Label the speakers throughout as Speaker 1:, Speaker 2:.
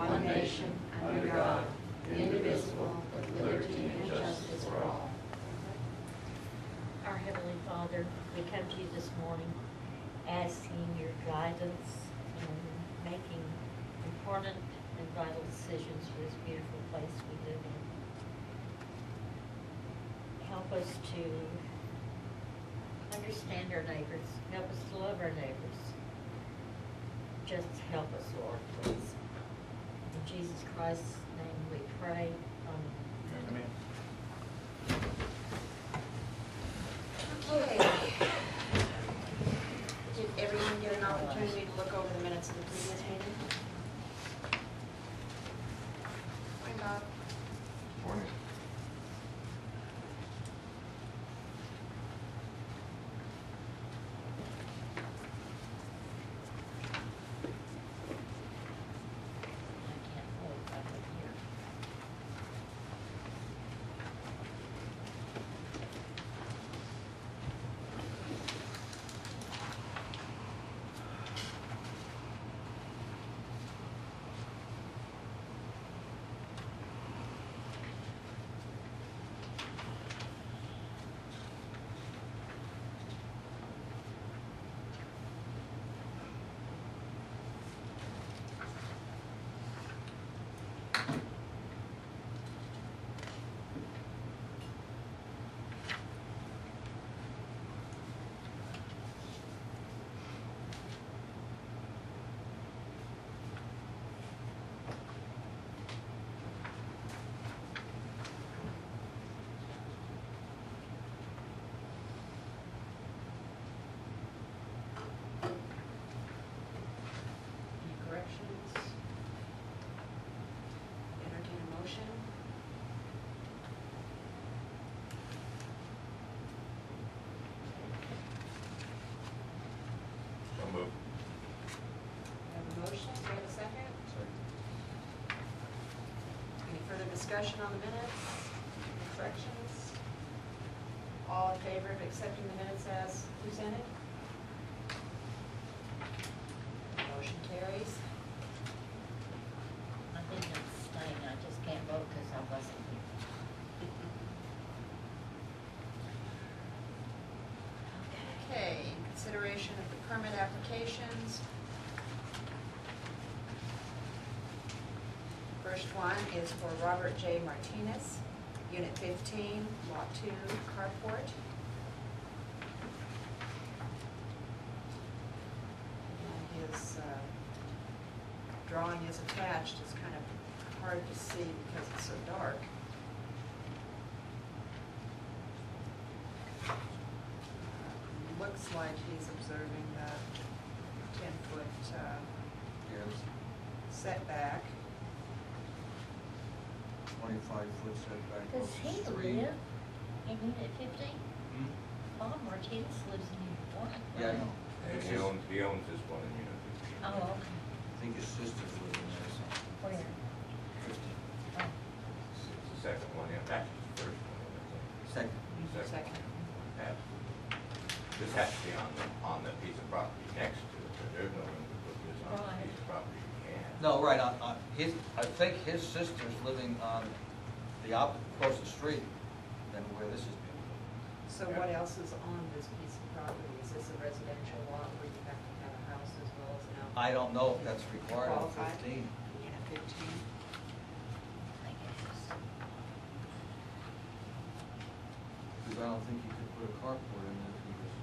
Speaker 1: one nation, under God, indivisible, with liberty and justice for all.
Speaker 2: Our Heavenly Father, we come to you this morning asking your guidance in making important and vital decisions for this beautiful place we live in. Help us to understand our neighbors. Help us to love our neighbors. Just help us, Lord, please. In Jesus Christ's name we pray. Amen.
Speaker 1: Okay. Did everyone get an opportunity to look over the minutes of the previous meeting? Hi, Bob.
Speaker 3: Morning.
Speaker 2: I can't hold back up here. Any corrections?
Speaker 1: Entertain a motion.
Speaker 3: So moved.
Speaker 1: We have a motion, do we have a second? Any further discussion on the minutes? Any corrections? All in favor of accepting the minutes as presented? Motion carries.
Speaker 2: I think I'm staying, I just can't vote because I wasn't here.
Speaker 1: Okay, consideration of the permit applications. First one is for Robert J. Martinez, Unit 15, Lot 2, carport. And his drawing is attached. It's kind of hard to see because it's so dark. Looks like he's observing the 10-foot setback.
Speaker 4: 25-foot setback.
Speaker 2: Does he
Speaker 4: versus 3.
Speaker 2: live in Unit 15?
Speaker 4: Hmm?
Speaker 2: Bob Martinez lives in Unit 1.
Speaker 4: Yeah, I know.
Speaker 3: And
Speaker 4: It's
Speaker 3: he
Speaker 4: just-
Speaker 3: owns this one in Unit 15.
Speaker 2: Oh, okay.
Speaker 4: I think his sisters live in there, so.
Speaker 2: Where?
Speaker 4: 15.
Speaker 2: Oh.
Speaker 3: It's the second one, yeah, actually it's the first one, I think.
Speaker 4: Second.
Speaker 1: Second.
Speaker 3: Has to. This has to be on the piece of property next to it, there's no room to put this on the
Speaker 2: Right.
Speaker 3: piece of property you can.
Speaker 4: No, right, I think his sister's living on the across the street than where this is being built.
Speaker 1: So what else is on this piece of property? Is this a residential lot where you have to have a house as well as an outbuilding?
Speaker 4: I don't know if that's required on
Speaker 1: Qualified?
Speaker 4: 15.
Speaker 1: Unit 15.
Speaker 2: I guess.
Speaker 4: Because I don't think you could put a carport in there if you was.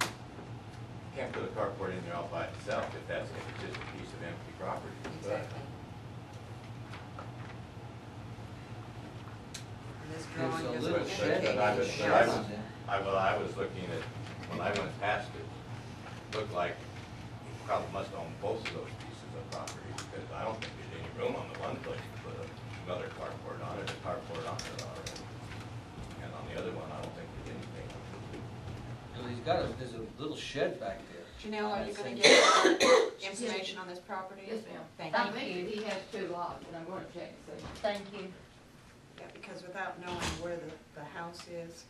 Speaker 3: You can't put a carport in there all by itself if it's just a piece of empty property.
Speaker 1: Exactly. And this
Speaker 4: There's
Speaker 1: drawing
Speaker 4: a
Speaker 1: doesn't
Speaker 4: little shed
Speaker 1: indicate
Speaker 4: that
Speaker 1: any
Speaker 4: I
Speaker 1: sheds.
Speaker 3: I was looking at, when I went past it, looked like he probably must own both of those pieces of property, because I don't think there's any room on the one place to put another carport on it, a carport on it already. And on the other one, I don't think there's anything on it.
Speaker 4: There's a little shed back there.
Speaker 1: Janelle, are you gonna
Speaker 4: That's
Speaker 1: get information on this property?
Speaker 5: Yes, ma'am.
Speaker 1: Thank
Speaker 5: I
Speaker 1: you.
Speaker 5: think he has 2 lots, but I'm gonna check and see.
Speaker 2: Thank you.
Speaker 1: Yeah, because without knowing where the house is,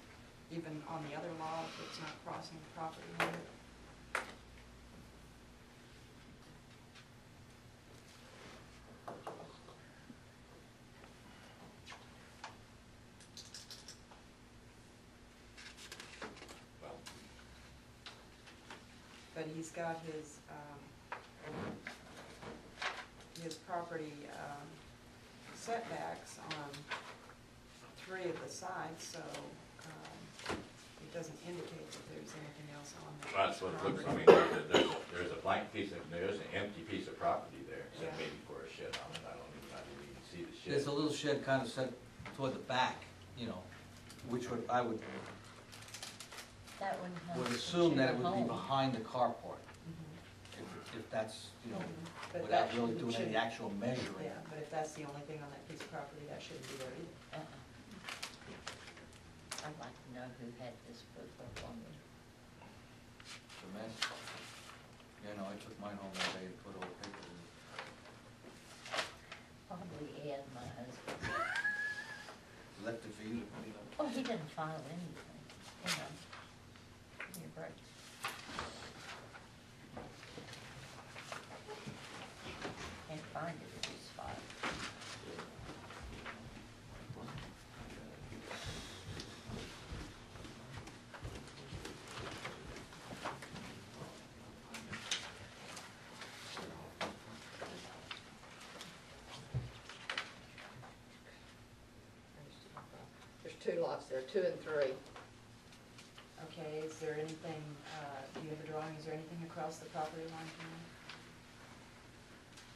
Speaker 1: even on the other lot, it's not crossing the property line. but he's got his property setbacks on 3 of the sides, so it doesn't indicate that there's anything else on the
Speaker 3: That's what it looks, I mean, there's a blank there's an empty piece of property there, so
Speaker 1: Yeah.
Speaker 3: maybe for a shed on it, I didn't even see the shed.
Speaker 4: There's a little shed kind of set toward the back, you know, which I would
Speaker 2: That one has.
Speaker 4: would
Speaker 2: the
Speaker 4: assume that it would be
Speaker 2: home.
Speaker 4: behind the carport,
Speaker 1: Mhm.
Speaker 4: if that's, you know,
Speaker 1: But
Speaker 4: without
Speaker 1: that
Speaker 4: really doing any
Speaker 1: shouldn't-
Speaker 4: actual measuring.
Speaker 1: Yeah, but if that's the only thing on that piece of property, that shouldn't be there either.
Speaker 2: Uh-uh. I'd like to know who had this put up on there.
Speaker 4: It's a mess. You know, I took mine home that day and put all the paper in.
Speaker 2: Probably Ed, my husband.
Speaker 4: Left it for you to clean up.
Speaker 2: Oh, he didn't file anything, you know. Give me a break. Can't find it in his file.
Speaker 5: There's 2 lots there, 2 and 3.
Speaker 1: Okay, is there anything, do you have a drawing, is there anything across the property line from there?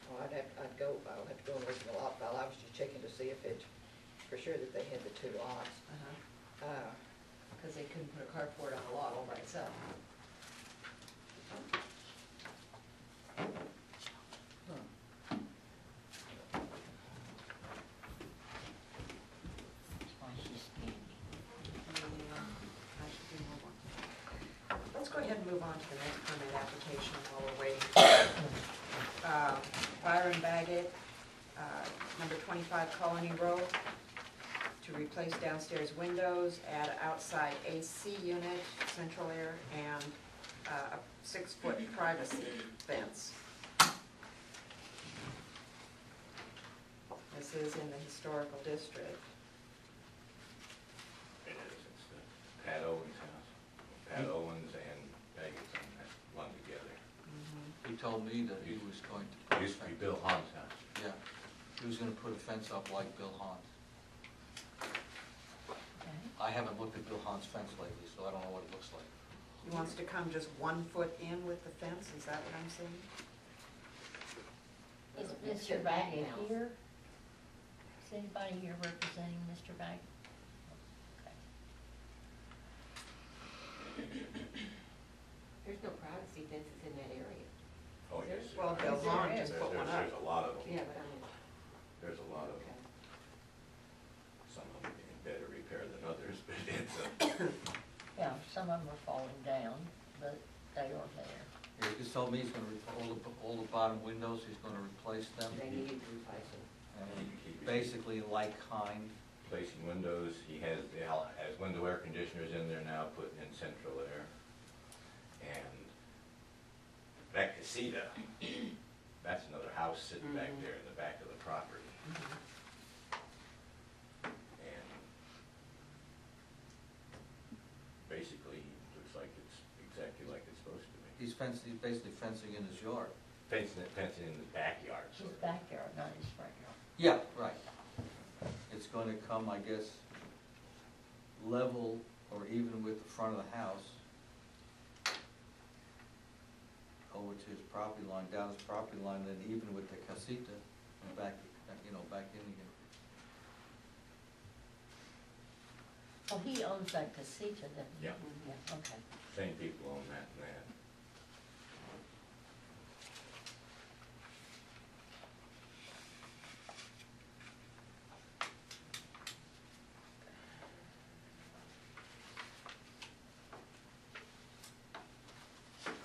Speaker 5: Well, I'll have to go and look at the lot file. I was just checking to see if it, for sure that they had the 2 lots.
Speaker 1: Because they couldn't put a carport on a lot all by itself.
Speaker 2: That's why she's standing.
Speaker 1: Let's go ahead and move on to the next permit application while we're waiting. Byron Baggett, number 25 Colony Road, to replace downstairs windows, add outside AC unit, central air, and a 6-foot privacy fence. This is in the historical district.
Speaker 3: It is, it's Pat Owens' house. Pat Owens and Baggett's on that one together.
Speaker 4: He told me that he was going to.
Speaker 3: It used to be Bill Hahn's house.
Speaker 4: Yeah, he was gonna put a fence up like Bill Hahn's.
Speaker 2: Okay.
Speaker 4: I haven't looked at Bill Hahn's fence lately, so I don't know what it looks like.
Speaker 1: He wants to come just 1 foot in with the fence, is that what I'm saying?
Speaker 2: Is
Speaker 5: It's
Speaker 2: Mr.
Speaker 5: a
Speaker 2: Baggett
Speaker 5: house.
Speaker 2: here? Is anybody here representing Mr. Baggett? Okay.
Speaker 6: There's no privacy fences in that area.
Speaker 3: Oh, yes.
Speaker 1: Well,
Speaker 3: there
Speaker 1: Bill
Speaker 3: is.
Speaker 1: Hahn
Speaker 2: There
Speaker 1: just
Speaker 2: is.
Speaker 1: put one
Speaker 3: There's
Speaker 1: up.
Speaker 3: a lot of them.
Speaker 6: Yeah, but I mean,
Speaker 3: There's a lot of them.
Speaker 6: okay.
Speaker 3: Some of them in better repair than others, but it's
Speaker 2: Yeah, some of them are falling down, but they are there.
Speaker 4: He just told me he's gonna, all the bottom windows, he's gonna replace them.
Speaker 6: They need to replace them.
Speaker 4: And basically like kind.
Speaker 3: Placing windows, he has window air conditioners in there now, putting in central air. And that casita, that's another house sitting back there in the back of the property. And basically, looks like it's exactly like it's supposed to be.
Speaker 4: He's basically fencing in his yard.
Speaker 3: Fencing in the backyard, so.
Speaker 2: His backyard, not his front yard.
Speaker 4: Yeah, right. It's gonna come, I guess, level or even with the front of the house over to his property line, down his property line, then even with the casita and back, back in again.
Speaker 2: Oh, he owns that casita, doesn't he?
Speaker 3: Yeah.
Speaker 2: Yeah, okay.
Speaker 3: Same people own that and that.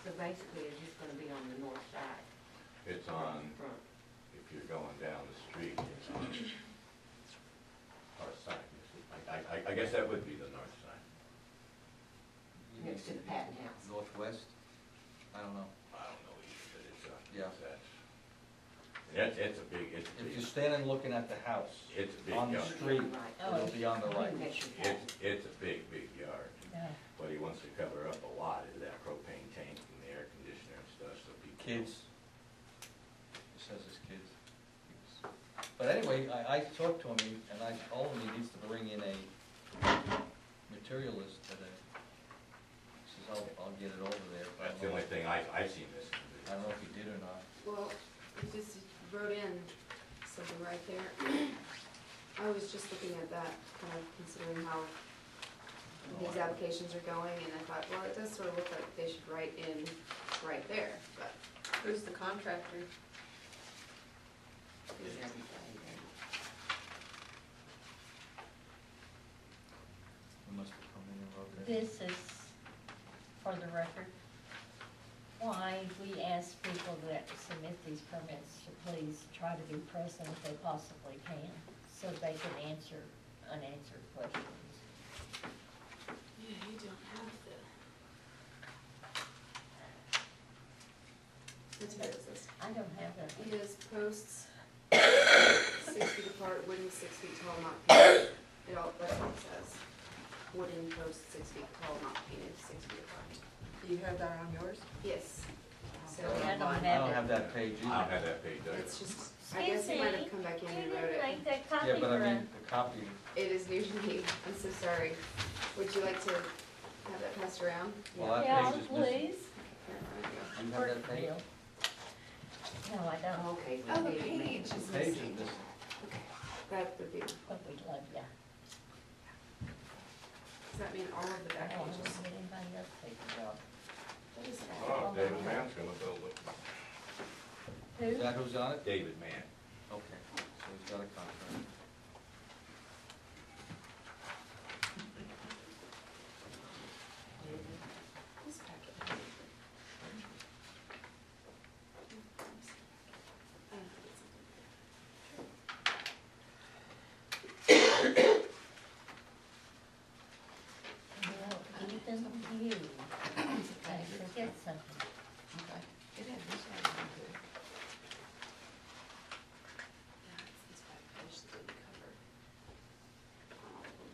Speaker 6: So basically, it's just gonna be on the north side.
Speaker 3: It's on,
Speaker 6: Front.
Speaker 3: if you're going down the street, it's on our side. I guess that would be the north side.
Speaker 6: Next to the Patton house.
Speaker 4: Northwest? I don't know.
Speaker 3: I don't know either, but it's,
Speaker 4: Yeah.
Speaker 3: it's a big,
Speaker 4: If you're standing looking at the house,
Speaker 3: it's a big
Speaker 4: on the
Speaker 3: yard.
Speaker 4: street,
Speaker 6: Right.
Speaker 4: it'll be on the right.
Speaker 3: It's a big, big yard.
Speaker 2: Yeah.
Speaker 3: What he wants to cover up a lot is that propane tank and the air conditioning
Speaker 4: kids. It says his kids. But anyway, I talked to him, and I told him he needs to bring in a materialist today. He says, I'll get it over there. But
Speaker 3: That's the only thing I've seen this.
Speaker 4: I don't know if he did or not.
Speaker 7: Well, it just wrote in something right there. I was just looking at that, kind of considering how these applications are going, and I thought, well, it does sort of look like they should write in right there, but
Speaker 1: Who's the contractor?
Speaker 4: He must have come in and wrote that.
Speaker 2: This is, for the record, why we ask people that submit these permits to please try to be present if they possibly can, so they can answer unanswered questions.
Speaker 7: yeah, you don't have the. That's what it says.
Speaker 2: I don't have that.
Speaker 7: He has posts 6 feet apart, wooden 6 feet tall, not painted. That's what it says. Wooden posts 6 feet tall, not painted, 6 feet apart.
Speaker 1: Do you have that on yours?
Speaker 7: Yes. So
Speaker 2: I don't
Speaker 4: I
Speaker 2: have
Speaker 4: don't
Speaker 2: it.
Speaker 4: have that page either.
Speaker 3: I don't have that page either.
Speaker 7: it's just, I guess he might have come back in
Speaker 2: You
Speaker 7: and
Speaker 2: didn't
Speaker 7: wrote it.
Speaker 2: make that copy
Speaker 4: Yeah, but I
Speaker 2: for
Speaker 4: mean, the copy,
Speaker 7: It is new to me. I'm so sorry. Would you like to have that passed around?
Speaker 4: well, that
Speaker 2: Yeah,
Speaker 4: page is missing.
Speaker 2: please.
Speaker 7: Here, there you
Speaker 4: Do you have that page?
Speaker 2: No, I don't.
Speaker 6: Okay.
Speaker 7: go. Oh, the page is
Speaker 4: The page is
Speaker 7: missing.
Speaker 4: missing.
Speaker 7: That would be, does
Speaker 2: But we'd love ya.
Speaker 7: that mean all of the
Speaker 2: I
Speaker 7: back
Speaker 2: don't want
Speaker 7: pages?
Speaker 2: anybody else to take the job.
Speaker 7: What is that?
Speaker 3: Oh, David Mann's gonna build it.
Speaker 2: Who?
Speaker 4: Is that who's on it?
Speaker 3: David Mann.
Speaker 4: Okay, so he's got a contract.
Speaker 7: This packet.
Speaker 2: Well, Ethan, you, I forget something.
Speaker 1: Okay. It had this one on too.
Speaker 7: Yeah, it's this back page that didn't cover all of them.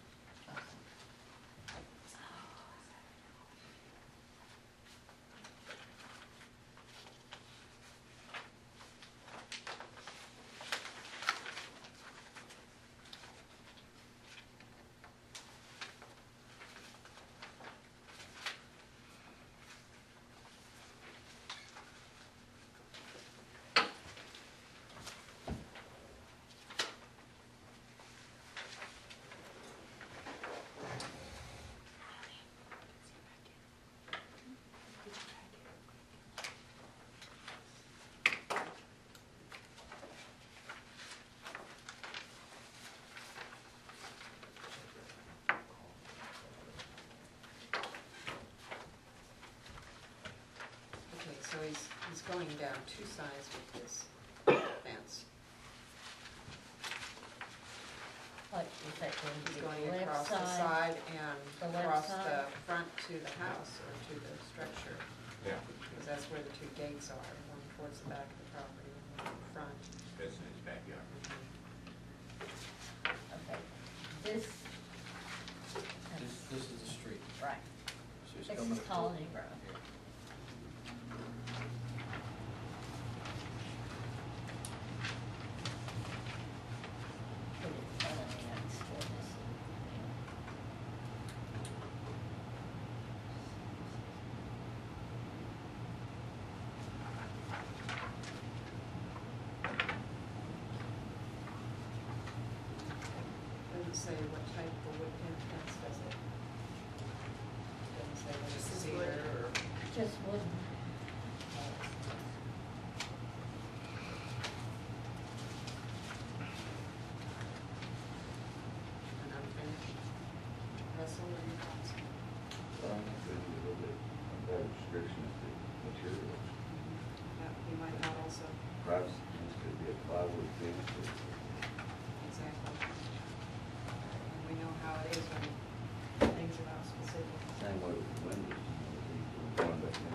Speaker 1: Okay, so he's going down two sides with this fence.
Speaker 2: What, is that going to
Speaker 1: He's
Speaker 2: be
Speaker 1: going
Speaker 2: the left
Speaker 1: across the
Speaker 2: side?
Speaker 1: side and
Speaker 2: The left
Speaker 1: across
Speaker 2: side?
Speaker 1: the front to the house or to the structure.
Speaker 3: Yeah,
Speaker 1: Because that's where the two gates are, one towards the back of the property and one in the front.
Speaker 3: that's in his backyard.
Speaker 2: Okay, this,
Speaker 4: This is the street.
Speaker 2: right,
Speaker 4: So he's
Speaker 2: this
Speaker 4: coming
Speaker 2: is
Speaker 4: to-
Speaker 2: Colony Road.
Speaker 4: Yeah.
Speaker 2: Put it in front of me, I can still miss it.
Speaker 1: Doesn't say what type of wood fence, does it? Doesn't say whether it's
Speaker 7: Just
Speaker 1: cedar
Speaker 7: wood.
Speaker 1: or.
Speaker 2: Just wooden.
Speaker 1: An unfinished vessel or anything.
Speaker 8: Restriction of the materials.
Speaker 1: Yeah, he might not also,
Speaker 8: Privacy fence could be a plywood fence or
Speaker 1: exactly. And we know how it is when things are not specific.
Speaker 8: same way with the windows. Going back in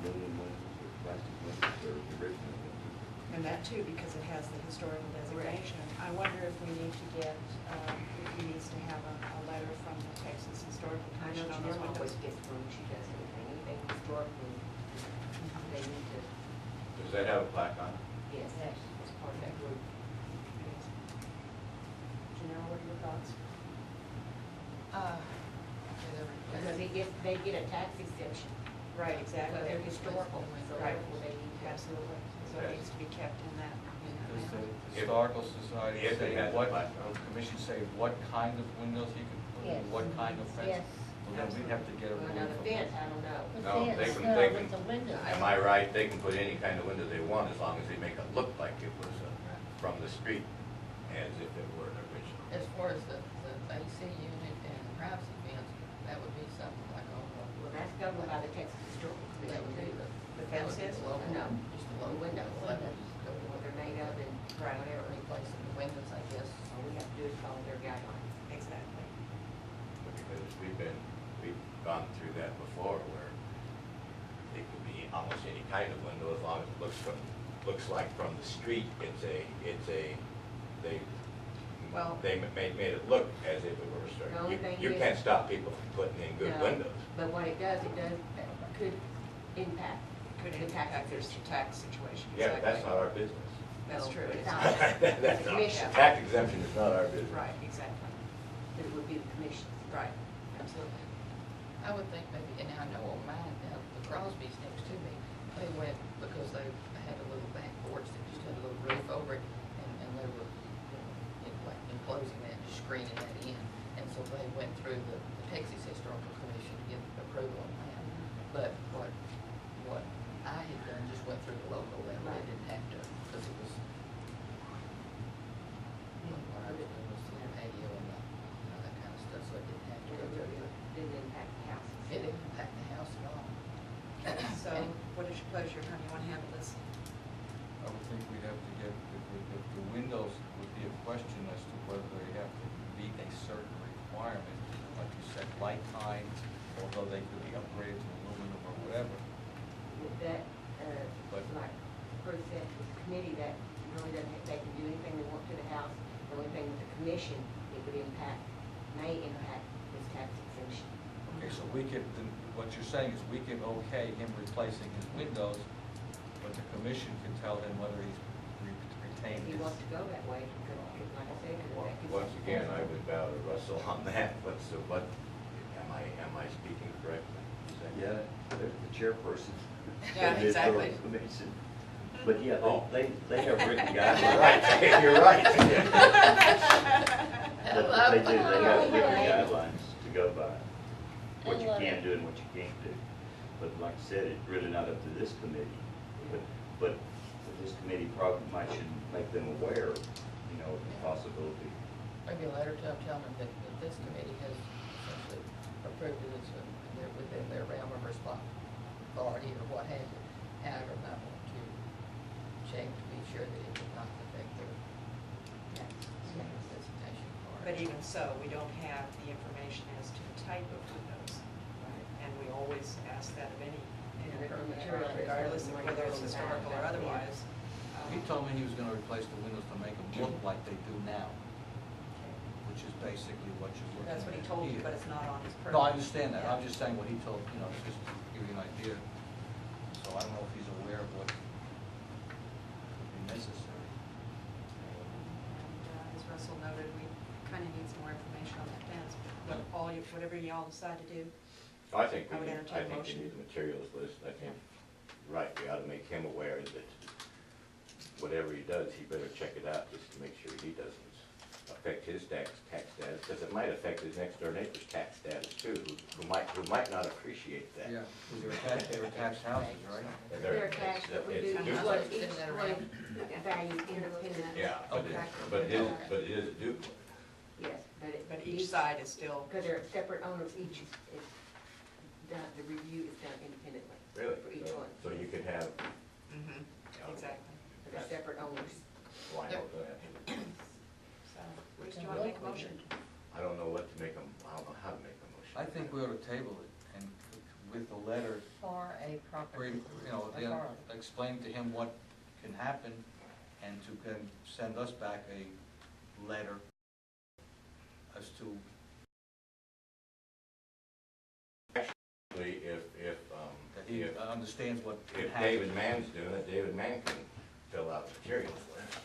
Speaker 8: aluminum windows or plastic windows or the original windows.
Speaker 1: And that too, because it has the historical designation. I wonder if we need to get, if he needs to have a letter from the Texas Historical
Speaker 6: I know
Speaker 1: Commission on
Speaker 6: she
Speaker 1: those
Speaker 6: always
Speaker 1: windows.
Speaker 6: gets when she does anything historical, they need to
Speaker 3: Does that have a plaque on it?
Speaker 6: Yes, it's part of that group.
Speaker 1: Janelle, what are your thoughts?
Speaker 6: Because they get a tax exemption.
Speaker 1: Right,
Speaker 6: But
Speaker 1: exactly.
Speaker 6: they're historical, so
Speaker 1: Right.
Speaker 6: therefore they need to.
Speaker 1: Absolutely. So it needs to be kept in that
Speaker 4: Does the
Speaker 1: manner.
Speaker 4: Historical Society
Speaker 3: If it
Speaker 4: say
Speaker 3: has a
Speaker 4: what,
Speaker 3: plaque.
Speaker 4: or the commission say what kind of windows he can put in,
Speaker 2: Yes.
Speaker 4: what kind of fence?
Speaker 2: Yes.
Speaker 4: Well, then we'd have to get a
Speaker 6: Well,
Speaker 4: ruling
Speaker 6: now the
Speaker 4: from
Speaker 6: fence,
Speaker 4: them.
Speaker 6: I don't know.
Speaker 2: The
Speaker 3: No, they
Speaker 2: fence,
Speaker 3: can-
Speaker 2: no,
Speaker 3: they
Speaker 2: with
Speaker 3: can-
Speaker 2: the window.
Speaker 3: Am I right? They can put any kind of window they want as long as they make it look like it was from the street, as if it were an original.
Speaker 9: As far as the AC unit and the privacy fence, that would be something like on
Speaker 6: Well, that's governed by the Texas Historical
Speaker 9: that would be
Speaker 6: Commission.
Speaker 9: the.
Speaker 1: The
Speaker 9: that would be
Speaker 1: fence is?
Speaker 9: the local-
Speaker 6: No,
Speaker 9: just the low
Speaker 6: windows.
Speaker 9: That would just go to
Speaker 6: What they're made of and
Speaker 1: Right.
Speaker 6: whatever.
Speaker 9: replacing the windows, I guess.
Speaker 6: All we have to do is follow their guidelines.
Speaker 1: Exactly.
Speaker 3: Because we've gone through that before where it could be almost any kind of window as long as it looks like from the street,
Speaker 1: Well-
Speaker 3: they made it look as if it were a
Speaker 6: The only
Speaker 3: store.
Speaker 6: thing
Speaker 3: You
Speaker 6: is-
Speaker 3: can't stop people from putting in good
Speaker 6: No,
Speaker 3: windows.
Speaker 6: But what it does, could impact.
Speaker 1: Could
Speaker 6: the tax
Speaker 1: impact their
Speaker 6: exemption.
Speaker 1: tax situation.
Speaker 3: Yeah, but that's
Speaker 1: exactly.
Speaker 3: not our business.
Speaker 1: That's
Speaker 6: No,
Speaker 1: true.
Speaker 6: it's
Speaker 1: It's
Speaker 6: not.
Speaker 1: not.
Speaker 3: That's not,
Speaker 6: Commission.
Speaker 3: tax exemption is not our business.
Speaker 1: Right, exactly.
Speaker 6: It would be the commission.
Speaker 1: Right, absolutely.
Speaker 9: I would think maybe, and I know on mine, now the Crosby's next to me, they went because they had a little back porch that just had a little roof over it, and they were, like enclosing that, just screening that in. And so they went through the Texas Historical Commission to get approval on that. But what I had done just went through the local level, I didn't have to, because it was, what I was doing was the patio and that kind of stuff, so it didn't have to go through the.
Speaker 6: Didn't impact the house.
Speaker 9: It didn't impact the house at all.
Speaker 1: So what is your pleasure? How do you want to handle this?
Speaker 4: I would think we'd have to get, the windows would be a question as to whether they have to meet a certain requirement, like you said, light time, although they could be upgraded to aluminum or whatever.
Speaker 6: With that,
Speaker 4: But-
Speaker 6: like Bruce said, with the committee, that really doesn't, they can do anything they want to the house. The only thing with the commission, it would impact, may impact this tax exemption.
Speaker 4: Okay, so we could, then what you're saying is we can okay him replacing his windows, but the commission can tell him whether he's retained
Speaker 6: If he
Speaker 4: his.
Speaker 6: wants to go that way, because like I said, it could affect his.
Speaker 3: Once again, I would bow to Russell on that. Am I speaking correctly? Is that-
Speaker 8: Yeah, there's the chairperson.
Speaker 1: Yeah,
Speaker 8: of the historical
Speaker 1: exactly.
Speaker 8: commission. But yeah, they have written
Speaker 3: You're
Speaker 8: guidelines.
Speaker 3: right, you're right.
Speaker 8: That they do, they have written
Speaker 2: Right.
Speaker 8: guidelines to go by, what you
Speaker 2: I love
Speaker 8: can
Speaker 2: it.
Speaker 8: do and what you can't do. But like I said, it's really not up to this committee, but this committee probably should make them aware, of the possibility.
Speaker 9: Maybe a letter to them telling them that this committee has essentially approved it, it's they're within their realm of authority or what have you. However, I want to check to be sure that it does not affect their tax solicitation part.
Speaker 1: But even so, we don't have the information as to the type of windows. And we always ask that of any
Speaker 6: material,
Speaker 1: regardless of whether it's historical or otherwise.
Speaker 4: He told me he was gonna replace the windows to make them look like they do now, which is basically what you're looking at.
Speaker 1: That's what he told you,
Speaker 4: here.
Speaker 1: but it's not on his permit.
Speaker 4: No, I understand that,
Speaker 1: Yeah.
Speaker 4: I'm just saying what he told, just to give you an idea. So I don't know if he's aware of what would be necessary.
Speaker 1: As Russell noted, we kind of need some more information on that fence. But whatever y'all decide to do,
Speaker 3: I think
Speaker 1: I would
Speaker 3: we
Speaker 1: entertain a
Speaker 3: need
Speaker 1: motion.
Speaker 3: the materials list. I think, right, we ought to make him aware that whatever he does, he better check it out just to make sure he doesn't affect his tax status, because it might affect his next door neighbor's tax status too, who might not appreciate that.
Speaker 4: Yeah, they were attached houses, right?
Speaker 6: They're taxed, but we do,
Speaker 3: It's
Speaker 6: each
Speaker 3: duplex.
Speaker 6: one, value independent.
Speaker 3: Yeah,
Speaker 4: Okay.
Speaker 3: but it is a duplex.
Speaker 6: Yes,
Speaker 1: but each side is still,
Speaker 6: Because they're separate owners, each is done, the review is done independently.
Speaker 3: Really?
Speaker 6: For each one.
Speaker 3: So you could have,
Speaker 1: exactly.
Speaker 6: So they're separate owners.
Speaker 3: why not that?
Speaker 1: So, Bruce, do you want to make a motion?
Speaker 3: I don't know what to make them, I don't know how to make a motion.
Speaker 4: I think we ought to table it, and with the letter,
Speaker 9: For a property.
Speaker 4: then explain to him what can happen, and to then send us back a letter as to,
Speaker 3: Actually, if
Speaker 4: that he he
Speaker 3: If-
Speaker 4: understands what
Speaker 3: If
Speaker 4: happened.
Speaker 3: David Mann's doing it, David Mann can fill out the materials list.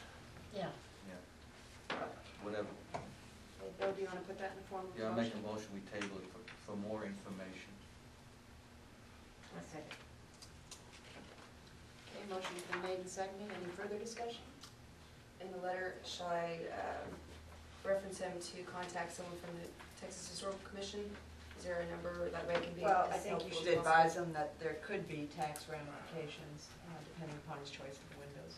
Speaker 2: Yeah.
Speaker 4: Yeah. Whatever.
Speaker 1: Okay, Bill, do you wanna put that in the form of a
Speaker 4: Yeah, I make
Speaker 1: motion?
Speaker 4: a motion, we table it for more information.
Speaker 6: A second.
Speaker 1: Okay, motion's been made and seconded, any further discussion?
Speaker 7: In the letter, shall I reference him to contact someone from the Texas Historical Commission? Is there a number that way can be
Speaker 1: Well, I
Speaker 7: as
Speaker 1: think you
Speaker 7: helpful
Speaker 1: should
Speaker 7: as possible?
Speaker 1: advise them that there could be tax ramifications, depending upon his choice of the windows.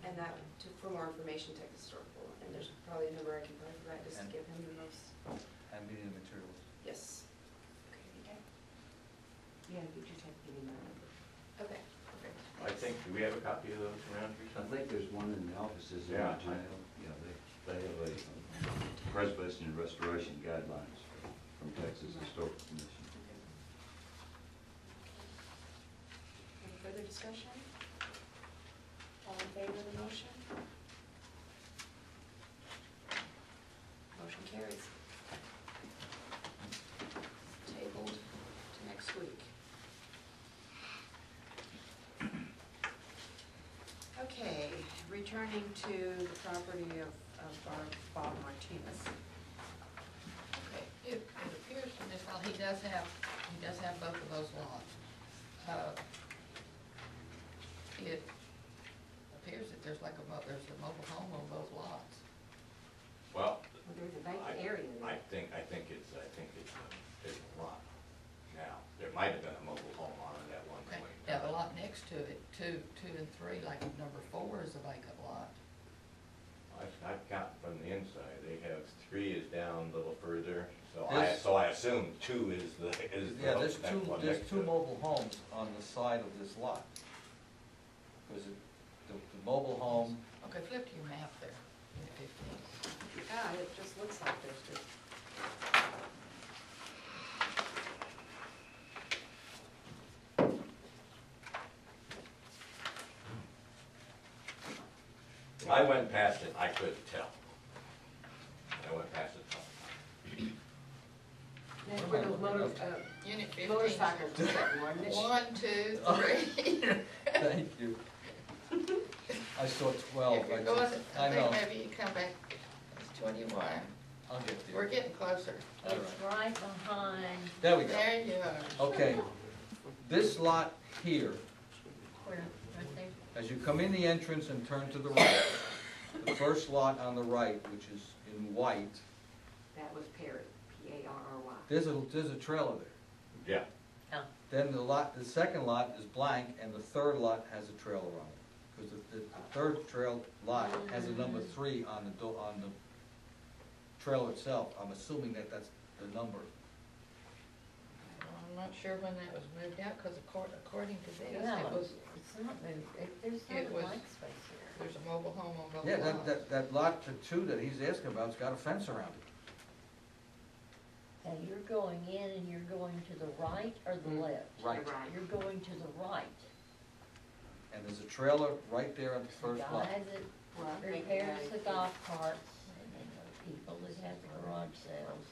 Speaker 7: And that, for more information, Texas Historical, and there's probably a number I can probably provide just to
Speaker 4: And-
Speaker 7: give him the most,
Speaker 4: And meeting the materials.
Speaker 7: yes.
Speaker 6: Yeah, you just have to give me my number.
Speaker 7: Okay, perfect.
Speaker 3: I think, do we have a copy of those around here?
Speaker 8: I think there's one in the offices in
Speaker 3: Yeah.
Speaker 8: the jail. Yeah, they have a preservation and restoration guidelines from Texas Historical Commission.
Speaker 1: Any further discussion? All in favor of the motion? Motion carries. Tabled to next week. Okay, returning to the property of Bob Martinez.
Speaker 9: Okay, it appears from this file, he does have both of those lots. It appears that there's like there's a mobile home on both lots.
Speaker 3: Well,
Speaker 6: Well, there's a vacant area
Speaker 3: I
Speaker 6: there.
Speaker 3: think it's a big lot. Now, there might have been a mobile home on it at one
Speaker 9: Okay,
Speaker 3: point.
Speaker 9: now the lot next to it, two and three, like number 4 is a vacant lot.
Speaker 3: I've counted from the inside, they have, 3 is down a little further, so
Speaker 4: This-
Speaker 3: I assume 2 is the
Speaker 4: Yeah, there's
Speaker 3: that one
Speaker 4: there's
Speaker 3: next
Speaker 4: two
Speaker 3: to it.
Speaker 4: mobile homes on the side of this lot. Because the mobile home,
Speaker 9: Okay, flip to your map there, Unit 15.
Speaker 1: Ah, it just looks like there's just.
Speaker 3: I went past it, I couldn't tell. I went past it.
Speaker 6: That's where those
Speaker 9: Unit 15.
Speaker 6: motorcycles were sitting, wasn't it?
Speaker 9: 1, 2, 3.
Speaker 4: thank you. I saw 12.
Speaker 9: If you're going,
Speaker 4: I
Speaker 9: I
Speaker 4: know,
Speaker 9: think maybe you come back, it's 21.
Speaker 4: I'll get
Speaker 9: We're
Speaker 4: there.
Speaker 9: getting closer.
Speaker 4: All
Speaker 2: It's right behind
Speaker 4: There we go.
Speaker 9: There you are.
Speaker 4: Okay, this lot here,
Speaker 2: where, right there.
Speaker 4: as you come in the entrance and turn to the right, the first lot on the right, which is in white,
Speaker 6: That was Perry, P-A-R-R-Y.
Speaker 4: there's a trailer there.
Speaker 3: Yeah,
Speaker 4: Then the second lot is blank, and the third lot has a trailer on it. Because the third lot has a number 3 on the trailer itself. I'm assuming that that's the number.
Speaker 9: I'm not sure when that was moved out, because according to this,
Speaker 2: No,
Speaker 9: it was,
Speaker 2: it's not moved, there's
Speaker 9: It
Speaker 2: no
Speaker 9: was-
Speaker 2: blank space here.
Speaker 9: there's a mobile home on both
Speaker 4: Yeah,
Speaker 9: lots.
Speaker 4: that lot 2 that he's asking about's got a fence around it.
Speaker 2: Now, you're going in and you're going to the right or the left?
Speaker 4: Right.
Speaker 6: Right.
Speaker 2: You're going to the right.
Speaker 4: And there's a trailer right there on the first
Speaker 2: The
Speaker 4: lot.
Speaker 2: guy that
Speaker 6: Well, I think
Speaker 2: repairs
Speaker 6: that-
Speaker 2: the golf carts, and then the people that have the garage sales.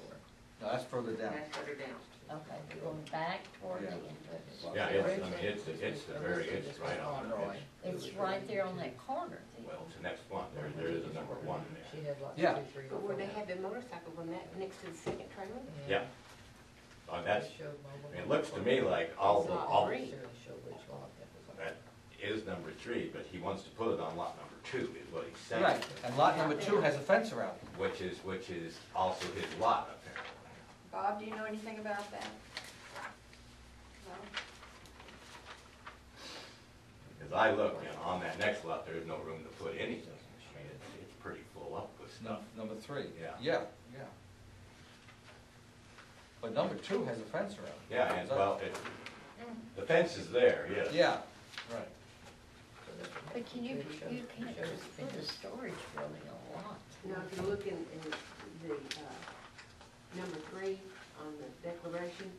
Speaker 4: No, that's further down.
Speaker 6: That's further down.
Speaker 2: Okay, you're going back toward the
Speaker 4: Yeah.
Speaker 2: entrance.
Speaker 3: yeah, it's the very, it's right on the edge.
Speaker 2: It's right there on that corner there.
Speaker 3: Well, it's the next one, there is a number 1 there.
Speaker 9: She had lots
Speaker 4: Yeah.
Speaker 9: 2, 3,
Speaker 6: But where they had the motorcycles on that, next to the second trailer?
Speaker 3: Yeah. That's,
Speaker 9: It showed mobile
Speaker 3: it
Speaker 9: home.
Speaker 3: looks to me like all the, all,
Speaker 6: Three.
Speaker 9: Surely showed which lot that was on.
Speaker 3: that is number 3, but he wants to put it on lot number 2, is what he's saying.
Speaker 4: Right, and lot number 2 has a fence around it.
Speaker 3: Which is also his lot, apparently.
Speaker 1: Bob, do you know anything about that? No?
Speaker 3: Because I look, and on that next lot, there's no room to put anything. I mean, it's pretty full up with stuff.
Speaker 4: Number 3.
Speaker 3: Yeah.
Speaker 4: Yeah, yeah. But number 2 has a fence around it.
Speaker 3: Yeah, and well, the fence is there, yes.
Speaker 4: Yeah, right.
Speaker 9: So this one-
Speaker 2: But can you
Speaker 9: It
Speaker 2: can't
Speaker 9: shows
Speaker 2: just put a
Speaker 9: fence.
Speaker 2: storage building on a lot.
Speaker 6: Now, if you look in the, number 3 on the declaration,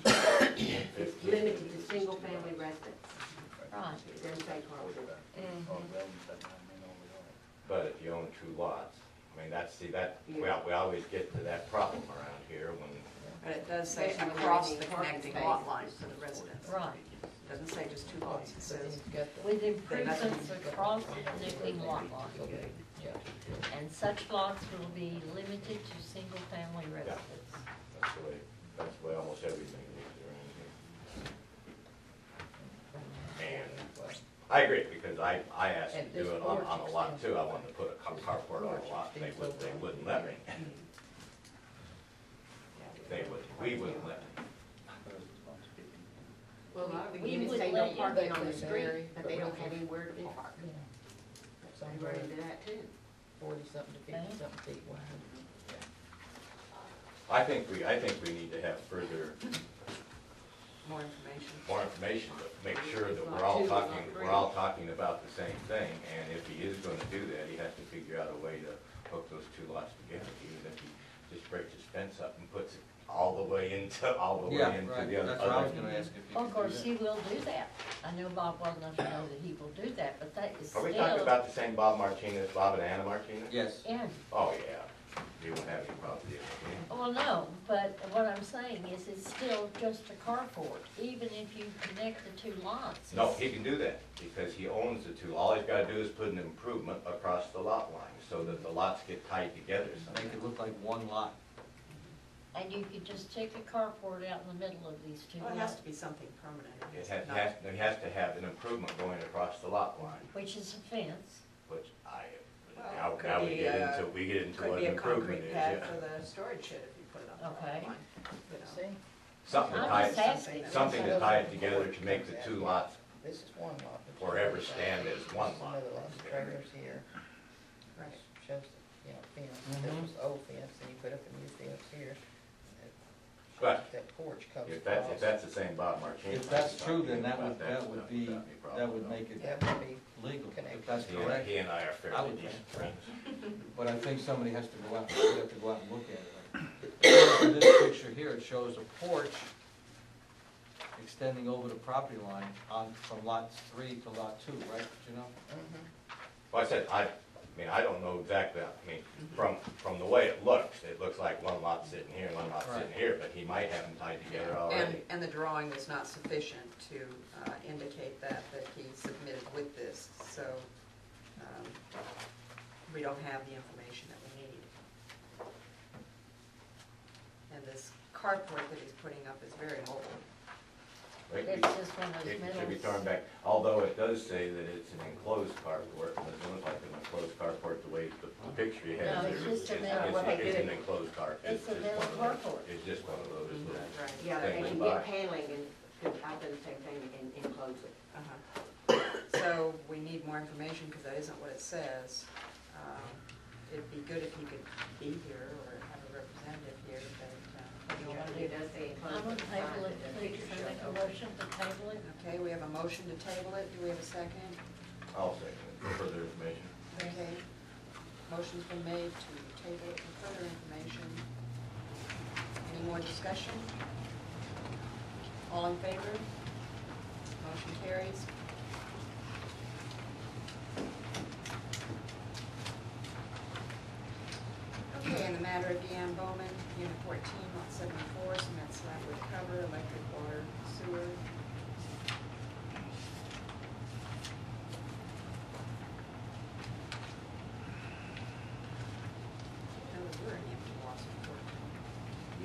Speaker 6: it's limited to single-family residence.
Speaker 2: Right.
Speaker 6: It doesn't say carport.
Speaker 3: But if you own 2 lots, I mean, we always get to that problem around here when
Speaker 1: But it does say
Speaker 6: Especially when
Speaker 1: across
Speaker 6: they're
Speaker 1: the
Speaker 6: in parking
Speaker 1: connecting lot
Speaker 6: spaces.
Speaker 1: lines to the residence.
Speaker 2: Right.
Speaker 1: Doesn't say just two lots, it
Speaker 9: But then
Speaker 1: says,
Speaker 9: you've got the.
Speaker 2: With improvements across the connecting lot lines.
Speaker 9: Okay, yeah.
Speaker 2: And such lots will be limited to single-family residents.
Speaker 3: That's the way almost everything is around here. And I agree, because I asked to
Speaker 9: And
Speaker 3: do
Speaker 9: this
Speaker 3: it on
Speaker 9: porch
Speaker 3: a lot
Speaker 9: extends
Speaker 3: too, I
Speaker 9: over.
Speaker 3: wanted to put a carport on a lot, they wouldn't let me. We wouldn't let me.
Speaker 6: Well, the
Speaker 2: We
Speaker 6: units
Speaker 2: would
Speaker 6: say
Speaker 2: let
Speaker 6: no
Speaker 2: you-
Speaker 6: parking on the
Speaker 9: They
Speaker 6: street,
Speaker 9: vary,
Speaker 6: but
Speaker 9: but
Speaker 6: they
Speaker 9: we
Speaker 6: don't
Speaker 9: can-
Speaker 6: have anywhere to park.
Speaker 9: Some
Speaker 6: They run into that too.
Speaker 9: 40-something to
Speaker 2: Okay.
Speaker 9: 50-something feet wide.
Speaker 3: I think we need to have further,
Speaker 1: more information.
Speaker 3: more information, to make sure that we're all talking about the same thing, and if he is gonna do that, he has to figure out a way to hook those two lots together, even if he just breaks his fence up and puts it all the way into the
Speaker 4: Yeah,
Speaker 3: other.
Speaker 4: right, that's what I was
Speaker 3: other-
Speaker 4: gonna ask if you
Speaker 2: Of
Speaker 4: could
Speaker 2: course,
Speaker 4: do
Speaker 2: he
Speaker 4: that.
Speaker 2: will do that. I know Bob well enough to know that he will do that, but that is
Speaker 3: Are
Speaker 2: still.
Speaker 3: we talking about the same Bob Martinez, Bob and Anna Martinez?
Speaker 4: Yes.
Speaker 2: Yeah,
Speaker 3: Oh, yeah, you won't have any problem with it.
Speaker 2: well, no, but what I'm saying is it's still just a carport, even if you connect the two lots.
Speaker 3: No,
Speaker 2: it's-
Speaker 3: he can do that, because he owns the two, all he's gotta do is put an improvement across the lot line, so that the lots get tied together
Speaker 4: Make
Speaker 3: somehow.
Speaker 4: it look like one lot.
Speaker 2: And you could just take a carport out in the middle of these two
Speaker 1: Well, it has
Speaker 2: lots,
Speaker 1: to be something permanent.
Speaker 3: He has to have an improvement going across the lot line,
Speaker 2: which is a fence.
Speaker 3: which
Speaker 1: Well, could
Speaker 3: now
Speaker 1: be,
Speaker 3: we get into
Speaker 1: Could
Speaker 3: what
Speaker 1: be
Speaker 3: an
Speaker 1: a
Speaker 3: improvement
Speaker 1: concrete
Speaker 3: is,
Speaker 1: pad
Speaker 3: yeah.
Speaker 1: for the storage shed if you put it on the lot
Speaker 2: Okay.
Speaker 1: line, you know.
Speaker 9: See,
Speaker 3: Something to
Speaker 2: I'm
Speaker 3: tie,
Speaker 2: just asking.
Speaker 3: something to tie it together to make the two lots
Speaker 9: this is one lot. but
Speaker 3: forever
Speaker 9: this is
Speaker 3: stand as one
Speaker 9: another
Speaker 3: lot.
Speaker 9: lot, the trailers here,
Speaker 1: Right.
Speaker 9: shows the, fence, this was the old fence, and you put up a new fence here. and it
Speaker 3: But
Speaker 9: shows That porch comes
Speaker 3: If
Speaker 9: across.
Speaker 3: that's the same Bob Martinez.
Speaker 4: If that's true, then that
Speaker 3: about
Speaker 4: would
Speaker 3: stuff
Speaker 4: be,
Speaker 3: without any problem
Speaker 4: that would
Speaker 3: at all.
Speaker 4: make it
Speaker 9: That would be
Speaker 4: legal,
Speaker 9: connected.
Speaker 4: if that's
Speaker 3: He and-
Speaker 4: correct.
Speaker 3: He and I are
Speaker 4: I
Speaker 3: fairly
Speaker 4: would
Speaker 3: decent
Speaker 4: think.
Speaker 3: friends.
Speaker 4: But I think somebody has to go out, we have to go out and look at it. In this picture here, it shows a porch extending over the property line on, from lot 3 to lot 2, right, you know?
Speaker 3: Well, I said, I mean, I don't know exactly, I mean, from the way it looks like one lot sitting here, and one lot sitting
Speaker 4: Right.
Speaker 3: here, but he might have them tied together already.
Speaker 1: And the drawing was not sufficient to indicate that he submitted with this, so we don't have the information that we need. And this carport that he's putting up is very mobile.
Speaker 3: Right?
Speaker 2: It's just one of those
Speaker 3: It should be
Speaker 2: middles.
Speaker 3: turned back, although it does say that it's an enclosed carport, it doesn't look like an enclosed carport the way the picture you have
Speaker 2: No,
Speaker 3: there.
Speaker 2: it's just a middle.
Speaker 3: It's an enclosed car.
Speaker 2: It's a
Speaker 3: just
Speaker 2: middle
Speaker 3: one of those-
Speaker 2: carport.
Speaker 3: It's just one of those little.
Speaker 1: Right.
Speaker 6: Yeah,
Speaker 3: Things
Speaker 6: and
Speaker 3: about
Speaker 6: get
Speaker 3: it.
Speaker 6: paneling and, cause I've done the same thing and enclose it.
Speaker 1: Uh-huh. So we need more information, because that isn't what it says. It'd be good if you could be here or have a representative here, but,
Speaker 6: You know, it does say enclose.
Speaker 2: I'm gonna
Speaker 6: but
Speaker 2: table
Speaker 6: the
Speaker 2: it,
Speaker 6: sign, the
Speaker 2: please,
Speaker 6: picture
Speaker 2: I make a
Speaker 6: shows.
Speaker 2: motion to table it.
Speaker 1: okay, we have a motion to table it. Do we have a second?
Speaker 3: I'll second it for further information.
Speaker 1: Okay. Motion's been made to table it for further information. Any more discussion? All in favor? Motion carries. Okay, in the matter of Deanne Bowman, Unit 14, Lot 74, cement slab wood cover, electric, water, sewer. No, there were any empty lots before.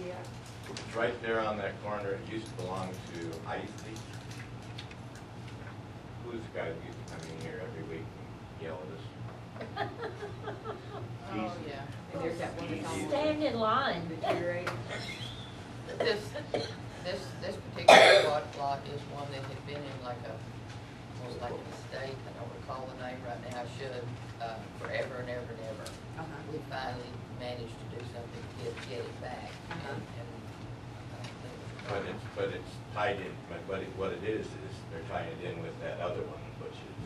Speaker 6: Yeah.
Speaker 3: It's right there on that corner, it used to belong to Isley. Who's the guy that used to come in here every week and yell at us?
Speaker 9: oh, yeah.
Speaker 6: And there's that one that's almost
Speaker 2: Stand in line.
Speaker 6: deteriorated.
Speaker 9: This particular lot is one that had been in like a, was like an estate, I don't recall the name right now, I should, forever and ever and ever.
Speaker 1: Uh-huh.
Speaker 9: We finally managed to do something to get it back,
Speaker 1: Uh-huh.
Speaker 9: and,
Speaker 3: But it's tied in, what it is they're tying it in with that other one, which is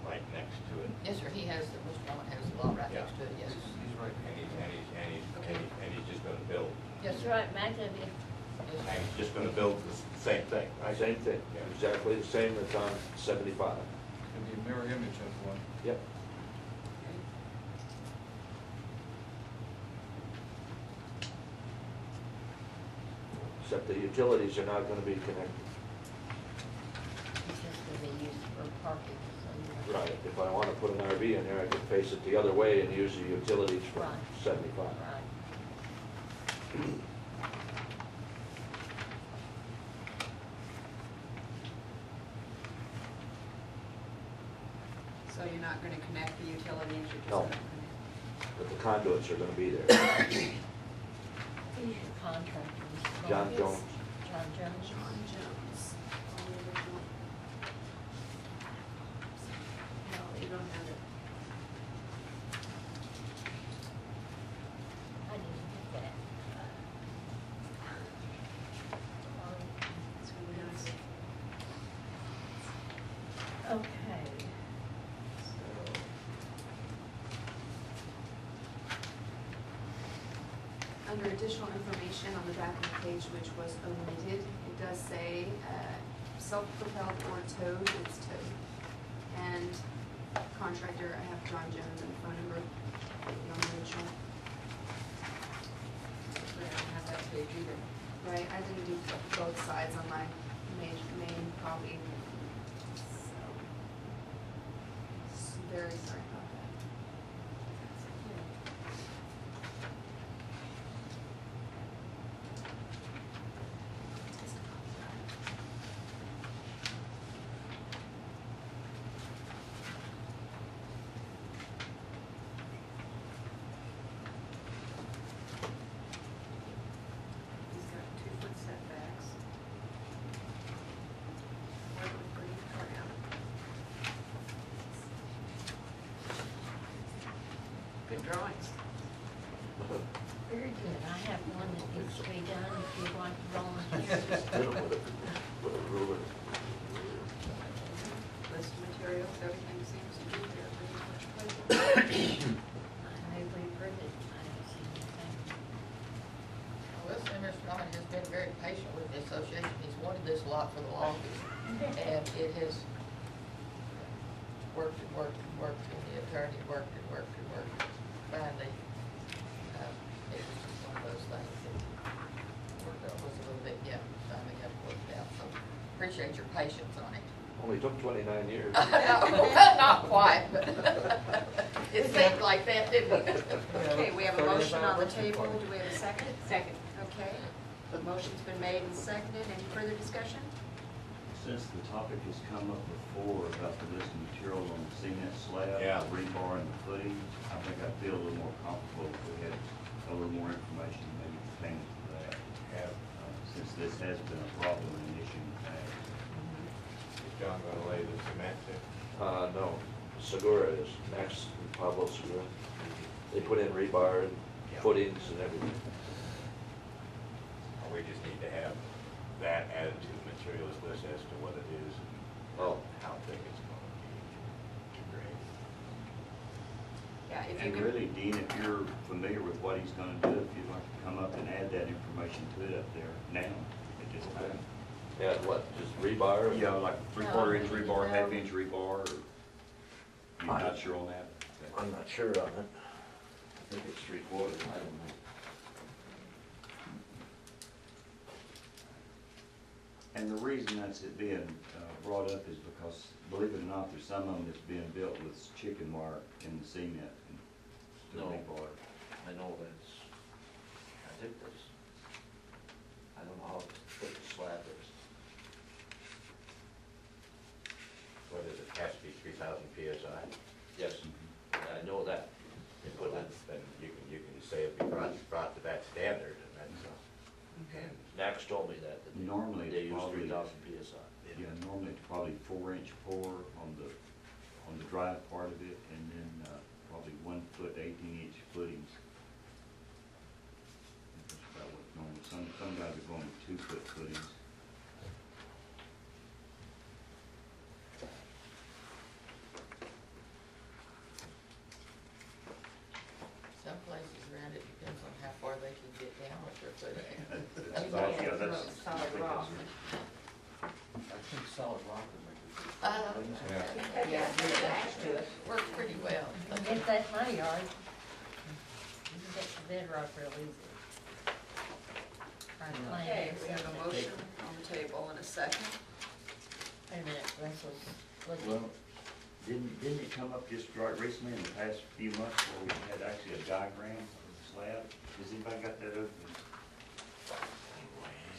Speaker 3: right next to it.
Speaker 9: yes, sir, he has, Mr. Blount has a lot right
Speaker 3: Yeah.
Speaker 9: next to it, yes.
Speaker 4: He's right
Speaker 3: And he's just gonna build,
Speaker 9: Yes,
Speaker 2: That's
Speaker 9: sir.
Speaker 2: right, back of you.
Speaker 9: Yes,
Speaker 3: and
Speaker 9: sir.
Speaker 3: he's just gonna build the same thing, right?
Speaker 10: Same thing,
Speaker 3: Yeah.
Speaker 10: exactly the same that's on 75.
Speaker 4: It'd be a mirror image of one.
Speaker 10: Yep. except the utilities are not gonna be connected.
Speaker 2: It's just gonna be used for parking, so.
Speaker 10: Right, if I wanna put an RV in there, I could face it the other way and use the utilities from
Speaker 2: Right.
Speaker 10: 75.
Speaker 2: Right.
Speaker 1: So you're not gonna connect the utilities, you're just
Speaker 10: No.
Speaker 1: gonna connect?
Speaker 10: But the conduits are gonna be there.
Speaker 2: Who's your contractor? Mr.
Speaker 10: John
Speaker 2: Barnes?
Speaker 10: Jones.
Speaker 2: John Jones?
Speaker 7: John Jones. On the original. No, you don't have it.
Speaker 2: I didn't get that.
Speaker 7: It's really nice.
Speaker 2: Okay.
Speaker 7: Under additional information on the back of the page, which was omitted, it does say, self-propelled or towed, it's towed. And contractor, I have John Jones and phone number on the original.
Speaker 1: I don't have that page either.
Speaker 7: Right, I didn't do both sides on my main copy. So, very sorry about that.
Speaker 1: He's got 2-foot setbacks. 1 for each ground. Good drawings.
Speaker 2: Very good. I have one that needs to be done if you'd like to volunteer.
Speaker 10: Hit 'em with a ruler.
Speaker 1: List of materials, everything seems to be there pretty much plenty.
Speaker 2: I move we approve it. I don't see anything.
Speaker 9: Well, Senator Strong has been very patient with the association. He's wanted this lot for the longest. And it has worked and worked and worked, and the attorney worked and worked and worked. Finally, it was just one of those things that worked out, was a little bit, yeah, finally got it worked out. So appreciate your patience on it.
Speaker 10: Only took 29 years.
Speaker 9: Not quite, but it seemed like that, didn't it?
Speaker 1: Okay, we have a motion on the table. Do we have a second?
Speaker 6: Second.
Speaker 1: Okay. The motion's been made and seconded. Any further discussion?
Speaker 8: Since the topic has come up before about the list of materials on the cement slab,
Speaker 3: Yeah.
Speaker 8: the rebar and the footings, I think I'd feel a little more comfortable if we had a little more information maybe pertaining to that.
Speaker 3: Have,
Speaker 8: Since this has been a problem and an issue in the past.
Speaker 3: is John gonna lay the cement in?
Speaker 10: No, Segura is, Max and Pablo Segura. They put in rebar and
Speaker 3: Yeah.
Speaker 10: footings and everything.
Speaker 3: Or we just need to have that added to the materials list as to what it is and
Speaker 10: Oh.
Speaker 3: how thick it's gonna be to grade.
Speaker 1: Yeah, if you
Speaker 8: And
Speaker 1: can.
Speaker 8: really, Dean, if you're familiar with what he's gonna do, if you'd like to come up and add that information to it up there now, at this time.
Speaker 10: Yeah, what, just rebar?
Speaker 8: Yeah, like
Speaker 2: No,
Speaker 8: 3/4 inch
Speaker 2: we
Speaker 8: rebar,
Speaker 2: know.
Speaker 8: 1/2 inch rebar, or, you're not sure on that?
Speaker 10: I'm not sure on it. I think it's 3/4, I don't know.
Speaker 8: And the reason that's it being brought up is because, believe it or not, there's some of them that's being built with chicken wire in the cement and the
Speaker 10: No.
Speaker 8: rebar.
Speaker 10: I know that's, I think that's, I don't know how thick the slab is.
Speaker 3: What is it, has to be 3,000 PSI?
Speaker 10: Yes, I know that. You put
Speaker 3: Well,
Speaker 10: in,
Speaker 3: then you can just say it'll be brought to that standard, and that's, and
Speaker 10: Max told me that they-
Speaker 8: Normally,
Speaker 10: they
Speaker 8: it's
Speaker 10: use
Speaker 8: probably,
Speaker 10: 3,000 PSI.
Speaker 8: yeah, normally it's probably 4-inch pour on the dry part of it, and then probably 1 foot, 18-inch footings. That's about what's normal. Some guys are going with 2-foot footings.
Speaker 9: Some places around it depends on how far they can get down with their footing.
Speaker 8: That's
Speaker 1: Solid rock.
Speaker 4: I think solid rock would make it.
Speaker 9: Yeah,
Speaker 6: Attached to it.
Speaker 9: works pretty well.
Speaker 2: If that's my yard, you can get the bedrock real easy. our plan.
Speaker 1: Okay,
Speaker 2: is
Speaker 1: we have a
Speaker 2: that-
Speaker 1: motion on the table and a second.
Speaker 2: Wait a minute, Russell, look,
Speaker 8: Well, didn't it come up just right recently in the past few months where we had actually a diagram of the slab? Has anybody got that open?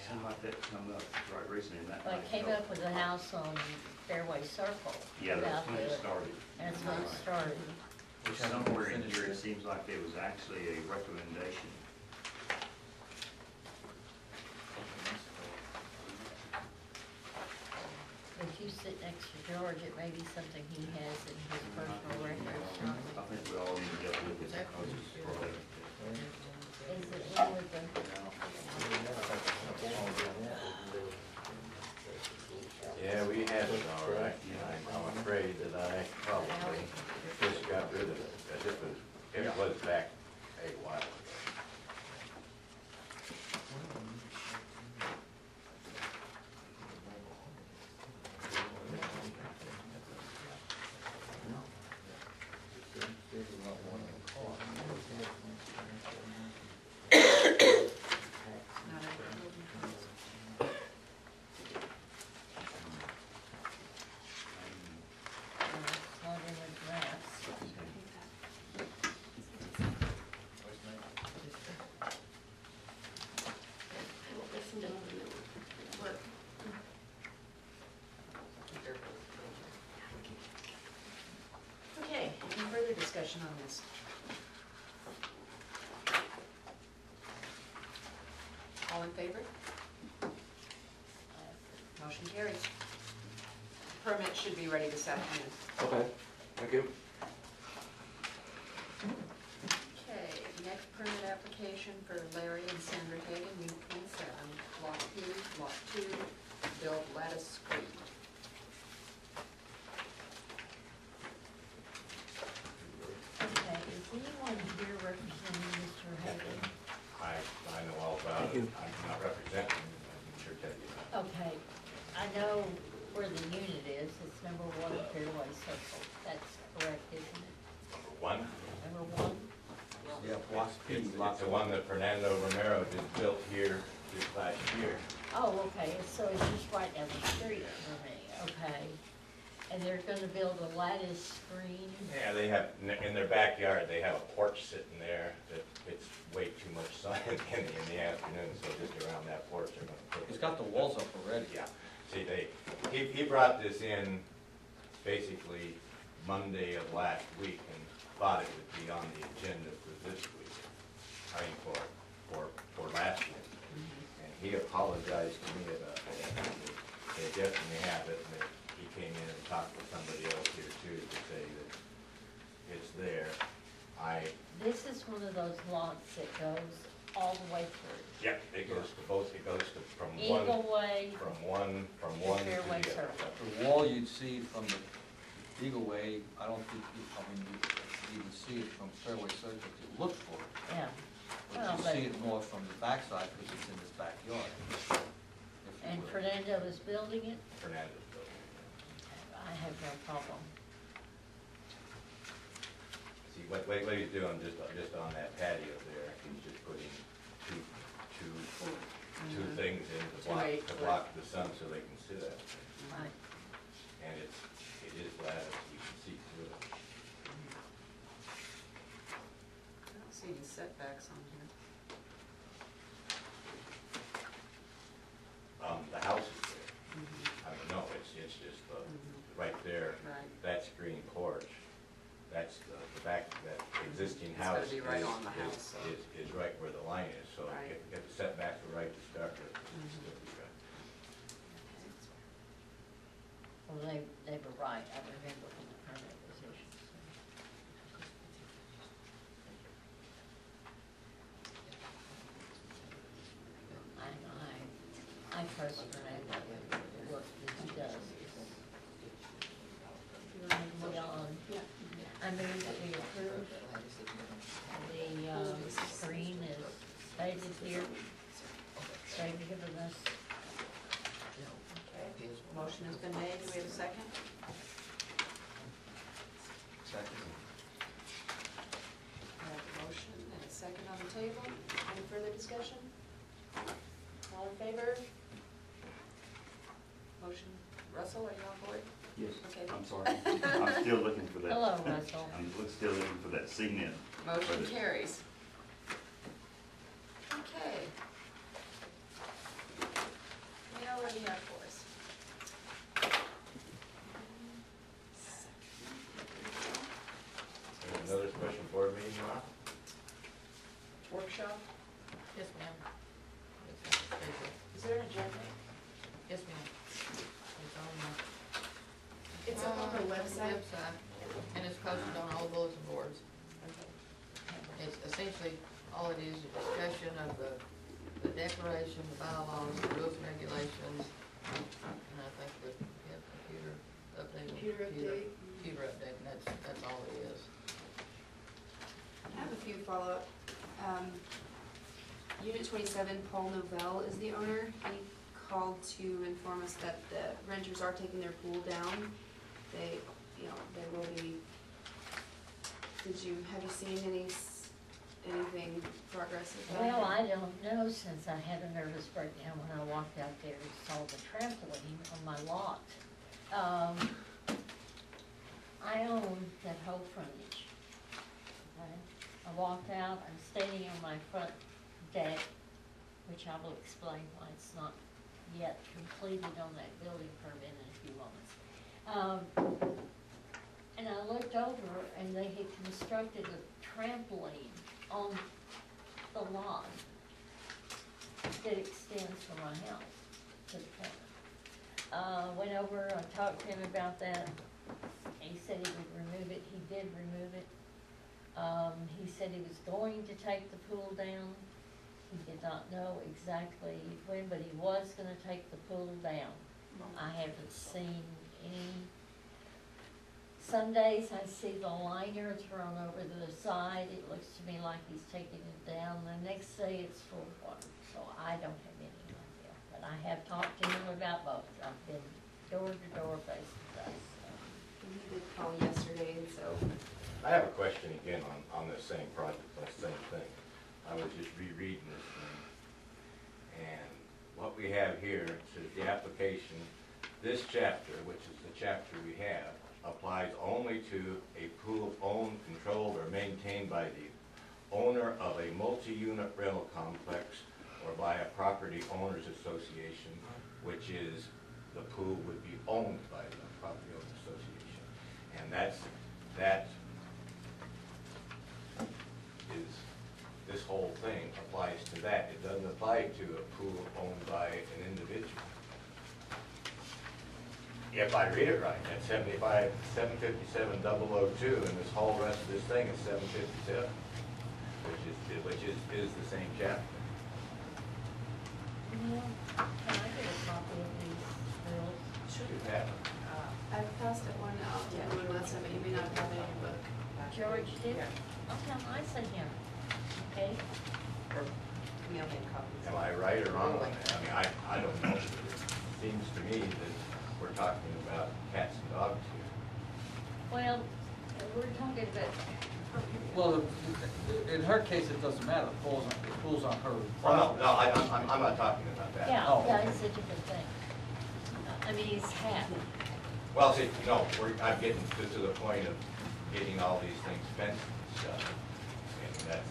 Speaker 8: Something like that come up right recently, and that
Speaker 2: well,
Speaker 8: might
Speaker 2: it came
Speaker 8: help.
Speaker 2: up with a house on Fairway Circle.
Speaker 8: Yeah, that's
Speaker 2: about
Speaker 8: when it
Speaker 2: the-
Speaker 8: started.
Speaker 2: That's when it started.
Speaker 8: Somewhere in here, it seems like there was actually a recommendation.
Speaker 2: If you sit next to George, it may be something he has in his personal records.
Speaker 8: I think we all need to get a look at that because it's probably.
Speaker 2: Is it in with the,
Speaker 3: Yeah, we had it all right, I'm afraid that I probably just got rid of it, because it was back a while ago.
Speaker 1: Not every building codes.
Speaker 2: it's not in the drafts.
Speaker 1: Okay, any further discussion on this? All in favor? Motion carries. Permit should be ready this afternoon.
Speaker 10: Okay, thank you.
Speaker 1: Okay, next permit application for Larry and Sandra Hagan, U 27, Lot P, Lot 2, build lattice screen.
Speaker 2: Okay, is anyone here representing Mr. Hagan?
Speaker 3: I know all about it, I'm not representing, I can sure tell you that.
Speaker 2: Okay, I know where the unit is, it's number 1 Fairway Circle, that's correct, isn't it?
Speaker 3: Number one,
Speaker 2: Number 1?
Speaker 4: Yeah, block P,
Speaker 3: it's
Speaker 4: lot
Speaker 3: the one that Fernando Romero just built here this last year.
Speaker 2: Oh, okay, so it's just right down the street for me, okay. And they're gonna build a lattice screen?
Speaker 3: Yeah, they have, in their backyard, they have a porch sitting there that it's way too much sun in the afternoon, so just around that porch, they're gonna put.
Speaker 4: He's got the walls up already.
Speaker 3: Yeah, see, he brought this in basically Monday of last week and thought it would be on the agenda for this week. I mean, for last week. And he apologized to me about that. They definitely have it, and he came in and talked to somebody else here too to say that it's there.
Speaker 2: This is one of those lots that goes all the way through.
Speaker 3: Yep, it goes to both, it goes to, from one,
Speaker 2: Eagle Way,
Speaker 3: from one to
Speaker 2: Fairway
Speaker 3: the other.
Speaker 2: Circle.
Speaker 4: The wall you'd see from the Eagle Way, I don't think, you would see it from Fairway Circle to look for it.
Speaker 2: Yeah.
Speaker 4: But
Speaker 2: Well,
Speaker 4: you
Speaker 2: but-
Speaker 4: see it more from the backside because it's in his backyard. if you
Speaker 2: And
Speaker 4: will.
Speaker 2: Fernando is building it?
Speaker 3: Fernandez building.
Speaker 2: I have no problem.
Speaker 3: See, what he's doing just on that patio there, he's just putting two things in to block the sun so they can sit out there.
Speaker 2: Right.
Speaker 3: And it is lattice, you can see through it.
Speaker 1: I don't see any setbacks on here.
Speaker 3: The house is there. I mean, no, it's just right there,
Speaker 1: Right.
Speaker 3: that screen porch, that's the back, that existing
Speaker 1: It's gotta
Speaker 3: house
Speaker 1: be right on the house, so.
Speaker 3: is right where the line is, so
Speaker 1: Right.
Speaker 3: if the setbacks are right to start with, it's still be right.
Speaker 2: Well, they were right, I remember when the permit was issued. I trust Fernando, the work that he does. You want me to move on? I move that we approve the screen as stated here, they've given us.
Speaker 1: Okay, motion has been made, do we have a second?
Speaker 4: Second.
Speaker 1: We have a motion and a second on the table, any further discussion? All in favor? Motion, Russell, are you on board?
Speaker 8: Yes.
Speaker 1: Okay.
Speaker 8: I'm sorry. I'm still looking for that.
Speaker 2: Hello, Russell.
Speaker 8: Still looking for that cement.
Speaker 1: Motion carries. Okay. Now, what do you have for us?
Speaker 3: Another special board meeting tomorrow?
Speaker 1: Workshop?
Speaker 9: Yes, ma'am.
Speaker 1: Is there an agenda?
Speaker 9: Yes, ma'am. It's on
Speaker 7: It's up on the
Speaker 9: the
Speaker 7: website.
Speaker 9: and it's posted on all the bulletin boards. It's essentially, all it is a discussion of the declaration, the bylaws, the rules and regulations, and I think the, computer update.
Speaker 7: Computer update.
Speaker 9: Computer update, and that's all it is.
Speaker 7: I have a few follow-up. Unit 27, Paul Novell is the owner. He called to inform us that the renters are taking their pool down. They will be, have you seen anything progress with that?
Speaker 2: Well, I don't know, since I had a nervous breakdown when I walked out there and saw the trampoline on my lot. I own that whole frontage. Okay? I walked out, I'm standing on my front deck, which I will explain why it's not yet completed on that building permit in a few moments. And I looked over and they had constructed a trampoline on the lawn that extends from my house to the corner. Went over, I talked to him about that. He said he would remove it. He did remove it. He said he was going to take the pool down. He did not know exactly when, but he was gonna take the pool down. I haven't seen any. Some days I see the liner thrown over to the side. It looks to me like he's taking it down. The next day it's full of water, so I don't have any idea. But I have talked to him about both. I've been door to door, face to face.
Speaker 7: He did call yesterday, and so
Speaker 3: I have a question again on this same project, on the same thing. I was just rereading this thing, and what we have here says the application, this chapter, which is the chapter we have, applies only to a pool owned, controlled, or maintained by the owner of a multi-unit rental complex or by a property owners association, which is, the pool would be owned by the property owners association. And that is, this whole thing applies to that. It doesn't apply to a pool owned by an individual. If I read it right, that's 757-002, and this whole rest of this thing is 757, which is the same chapter.
Speaker 2: Well, can I get a copy of these bills?
Speaker 3: Should have.
Speaker 7: I passed it one out to everyone last time, but you may not have it in your book.
Speaker 2: George did? Okay, I sent him. Okay?
Speaker 1: Mail me copies.
Speaker 3: Am I right or wrong on that? I mean, I don't know. It seems to me that we're talking about cats and dogs here.
Speaker 2: Well, we're talking about,
Speaker 4: Well, in her case, it doesn't matter, the pool's on her
Speaker 3: Well,
Speaker 4: property.
Speaker 3: no, I'm not talking about that.
Speaker 2: yeah,
Speaker 4: Oh.
Speaker 2: that is a different thing. I mean, he's happy.
Speaker 3: Well, see, no, I'm getting to the point of getting all these things fenced and stuff. And that's,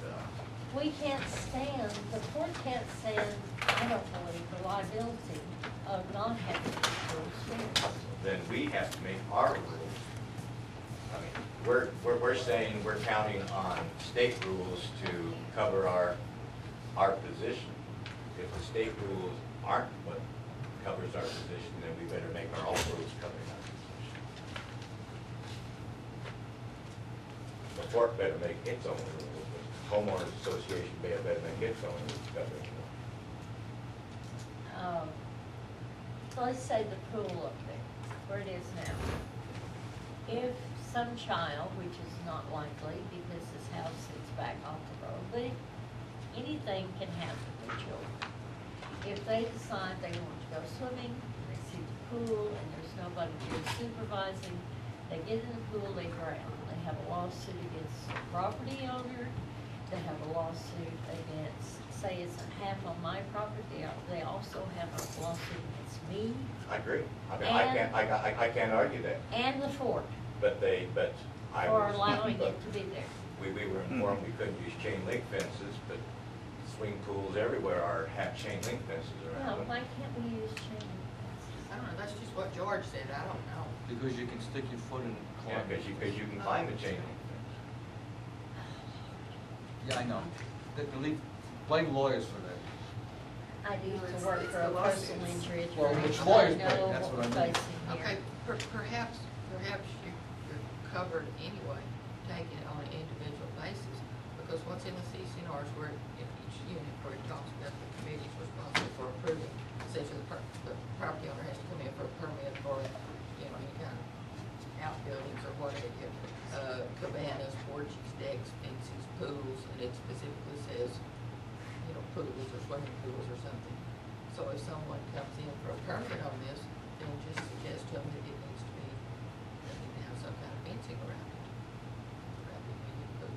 Speaker 2: We can't stand, the court can't stand, I don't believe, the liability of not having rules fixed.
Speaker 3: then we have to make our rules. I mean, we're saying we're counting on state rules to cover our position. If the state rules aren't what covers our position, then we better make our own rules covering our position. The court better make its own rules, the homeowners association better make its own rules covering it.
Speaker 2: So let's say the pool up there, where it is now. If some child, which is not likely because this house sits back off the road, but anything can happen with children. If they decide they want to go swimming, they see the pool and there's nobody there supervising, they get in the pool, they drown. They have a lawsuit against the property owner they have a lawsuit against, say it's a half on my property, they also have a lawsuit against me
Speaker 3: I agree. I mean,
Speaker 2: And-
Speaker 3: I can't argue that,
Speaker 2: and the fort
Speaker 3: but I
Speaker 2: for
Speaker 3: was.
Speaker 2: allowing it to be there.
Speaker 3: We were informed we couldn't use chain link fences, but swimming pools everywhere have chain link fences
Speaker 2: Well,
Speaker 3: around them.
Speaker 2: why can't we use chain link
Speaker 9: I don't know, that's just what George said, I don't know.
Speaker 4: Because you can stick your foot in and
Speaker 3: Yeah,
Speaker 4: climb.
Speaker 3: because you can climb the chain link fence.
Speaker 4: Yeah, I know. Blame lawyers for that.
Speaker 2: I used
Speaker 7: It's-
Speaker 2: to work
Speaker 7: it's
Speaker 2: for
Speaker 7: the
Speaker 2: a personal
Speaker 7: lawsuits.
Speaker 2: injury
Speaker 4: Well,
Speaker 2: attorney.
Speaker 4: which lawyers
Speaker 2: I
Speaker 4: blame,
Speaker 2: know
Speaker 4: that's what I
Speaker 2: we're
Speaker 4: mean.
Speaker 2: facing here.
Speaker 9: Okay, perhaps you're covered anyway, taking it on an individual basis, because what's in the CCNRs where in each unit where it talks about the committee's responsible for approving, essentially the property owner has to come in for a permit for, any kind of outbuildings or whatever, cabanas, porches, decks, fences, pools, and it specifically says, pools or swimming pools or something. So if someone comes in for a permit on this, then just suggest to them that it needs to be, they need to have some kind of fencing around it. Around the immediate pool.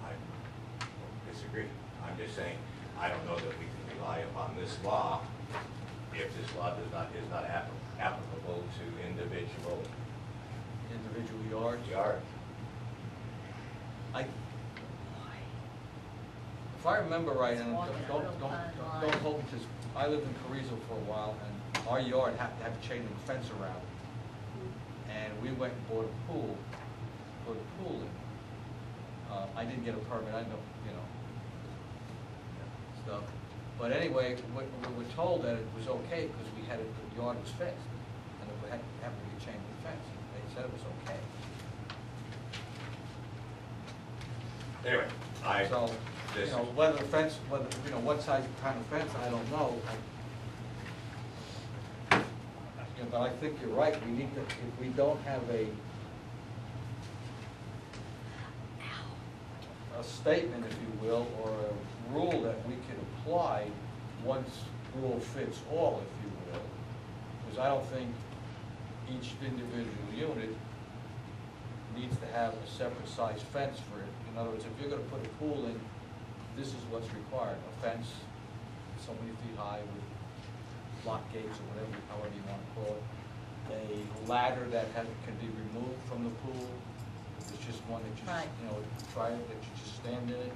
Speaker 3: I don't disagree. I'm just saying, I don't know that we can rely upon this law if this law is not applicable to individual
Speaker 4: Yards.
Speaker 3: yards.
Speaker 4: If I remember right, and
Speaker 2: Walking a
Speaker 4: don't
Speaker 2: real fine
Speaker 4: hold
Speaker 2: line.
Speaker 4: me to, I lived in Carrizo for a while, and our yard had to have a chain link fence around it. And we went and bought a pool, put a pool in. I didn't get a permit, I know, stuff. But anyway, we were told that it was okay because we had, the yard was fenced, and it had to be a chain link fence. They said it was okay.
Speaker 3: Anyway,
Speaker 4: So,
Speaker 3: this is-
Speaker 4: whether the fence, what size kind of fence, I don't know. But I think you're right, we need to, if we don't have a statement, if you will, or a rule that we can apply, once rule fits all, if you will. Because I don't think each individual unit needs to have a separate size fence for it. In other words, if you're gonna put a pool in, this is what's required, a fence so many feet high with lock gates or whatever, however you wanna call it. A ladder that can be removed from the pool, if it's just one that you,
Speaker 2: Right.
Speaker 4: try it, that you just stand in it.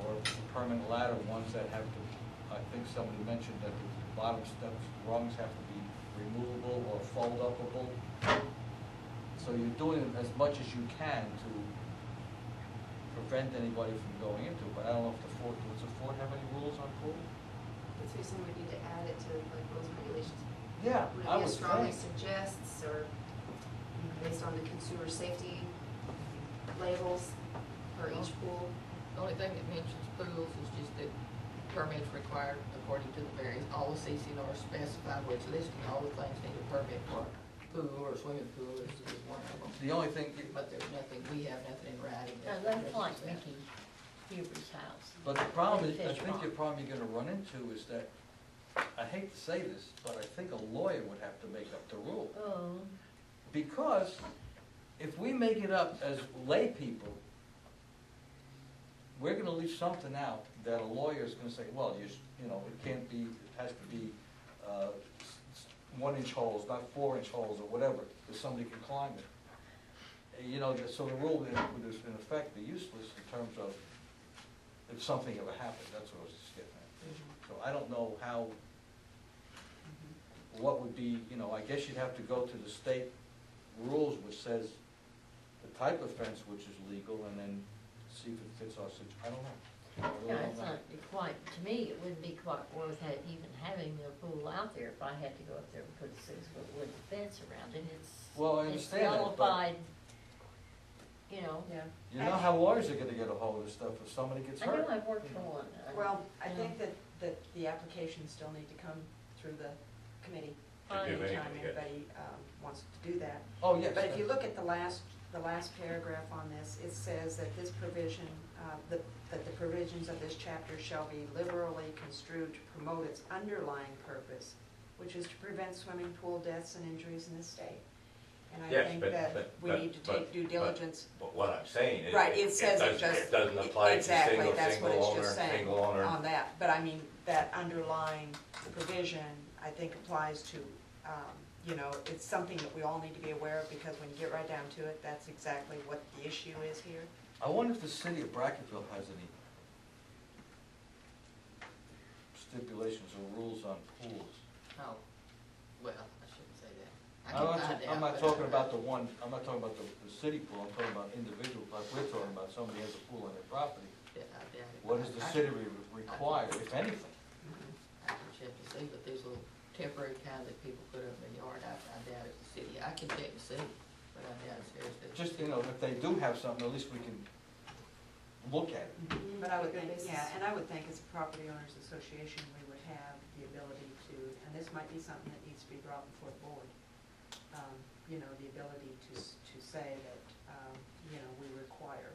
Speaker 4: Or a permanent ladder, ones that have to, I think somebody mentioned that the bottom steps, rungs have to be removable or fold-upable. So you're doing as much as you can to prevent anybody from going into it, but I don't know if does the fort have any rules on pool?
Speaker 7: Let's say someone need to add it to like rules and regulations.
Speaker 4: Yeah,
Speaker 7: Would
Speaker 4: I
Speaker 7: it be a
Speaker 4: would
Speaker 7: strongly
Speaker 4: think.
Speaker 7: suggests or based on the consumer safety labels for each pool?
Speaker 9: The only thing that mentions pools is just that permits required according to the various, all the CCNRs specify where it's listing all the things need a permit for. Pool or swimming pool is one of them.
Speaker 4: The only thing,
Speaker 9: But there's nothing, we have nothing in writing.
Speaker 2: Now,
Speaker 9: that
Speaker 2: that's like
Speaker 9: addresses that.
Speaker 2: Mickey Huber's house.
Speaker 4: but the problem is,
Speaker 2: Fish
Speaker 4: I think
Speaker 2: pond.
Speaker 4: the problem you're gonna run into is that, I hate to say this, but I think a lawyer would have to make up the rule.
Speaker 2: Oh,
Speaker 4: Because if we make it up as lay people, we're gonna leave something out that a lawyer's gonna say, well, it can't be, it has to be, 1-inch holes, not 4-inch holes or whatever, that somebody can climb it. So the rule would in effect be useless in terms of if something ever happened, that's what I was just getting at. So I don't know how, what would be, I guess you'd have to go to the state rules which says the type of fence which is legal and then see if it fits our situation. I don't know. I really
Speaker 2: yeah,
Speaker 4: don't
Speaker 2: it's
Speaker 4: know.
Speaker 2: not quite, to me, it wouldn't be quite worth even having the pool out there if I had to go up there and put a 6-foot wooden fence around it.
Speaker 4: Well, I
Speaker 2: It's
Speaker 4: understand that, but
Speaker 2: nullified,
Speaker 1: Yeah.
Speaker 4: you know how lawyers are gonna get a hold of stuff if somebody gets
Speaker 2: I know
Speaker 4: hurt.
Speaker 2: I've worked for one.
Speaker 1: Well, I
Speaker 2: Yeah.
Speaker 1: think that the applications still need to come through the committee.
Speaker 2: To do
Speaker 1: Anytime
Speaker 3: anybody, yeah.
Speaker 1: anybody wants to do that.
Speaker 4: Oh, yes.
Speaker 1: But if you look at the last paragraph on this, it says that this provision, that the provisions of this chapter shall be liberally construed to promote its underlying purpose, which is to prevent swimming pool deaths and injuries in the state. And I
Speaker 3: Yes,
Speaker 1: think
Speaker 3: but-
Speaker 1: that
Speaker 3: but-
Speaker 1: we
Speaker 3: but-
Speaker 1: need to
Speaker 3: but-
Speaker 1: take due diligence.
Speaker 3: But what I'm saying is.
Speaker 1: Right, it says it just.
Speaker 3: It doesn't apply to
Speaker 1: exactly,
Speaker 3: single,
Speaker 1: that's what
Speaker 3: single
Speaker 1: it's
Speaker 3: owner,
Speaker 1: just saying
Speaker 3: single owner.
Speaker 1: on that. But I mean, that underlying provision, I think applies to, you know, it's something that we all need to be aware of, because when you get right down to it, that's exactly what the issue is here.
Speaker 4: I wonder if the city of Brackettville has any stipulations or rules on pools.
Speaker 9: Oh, well, I shouldn't say that. I
Speaker 4: I'm
Speaker 9: can
Speaker 4: not,
Speaker 9: find
Speaker 4: I'm
Speaker 9: out,
Speaker 4: not
Speaker 9: but
Speaker 4: talking
Speaker 9: I-
Speaker 4: about I'm not talking about the city pool, I'm talking about individual, like we're talking about somebody has a pool on their property.
Speaker 9: Yeah, I doubt it.
Speaker 4: What does the
Speaker 9: I-
Speaker 4: city require, if anything?
Speaker 9: I can check to see, but these little temporary kind that people put up in the yard, I doubt it's the city. I can check to see, but I doubt it's theirs.
Speaker 4: Just, you know, if they do have something, at least we can look at it.
Speaker 1: But I would think,
Speaker 7: Basis.
Speaker 1: yeah, and I would think as a property owners association, we would have the ability to, and this might be something that needs to be brought before the board. You know, the ability to say that, you know, we require,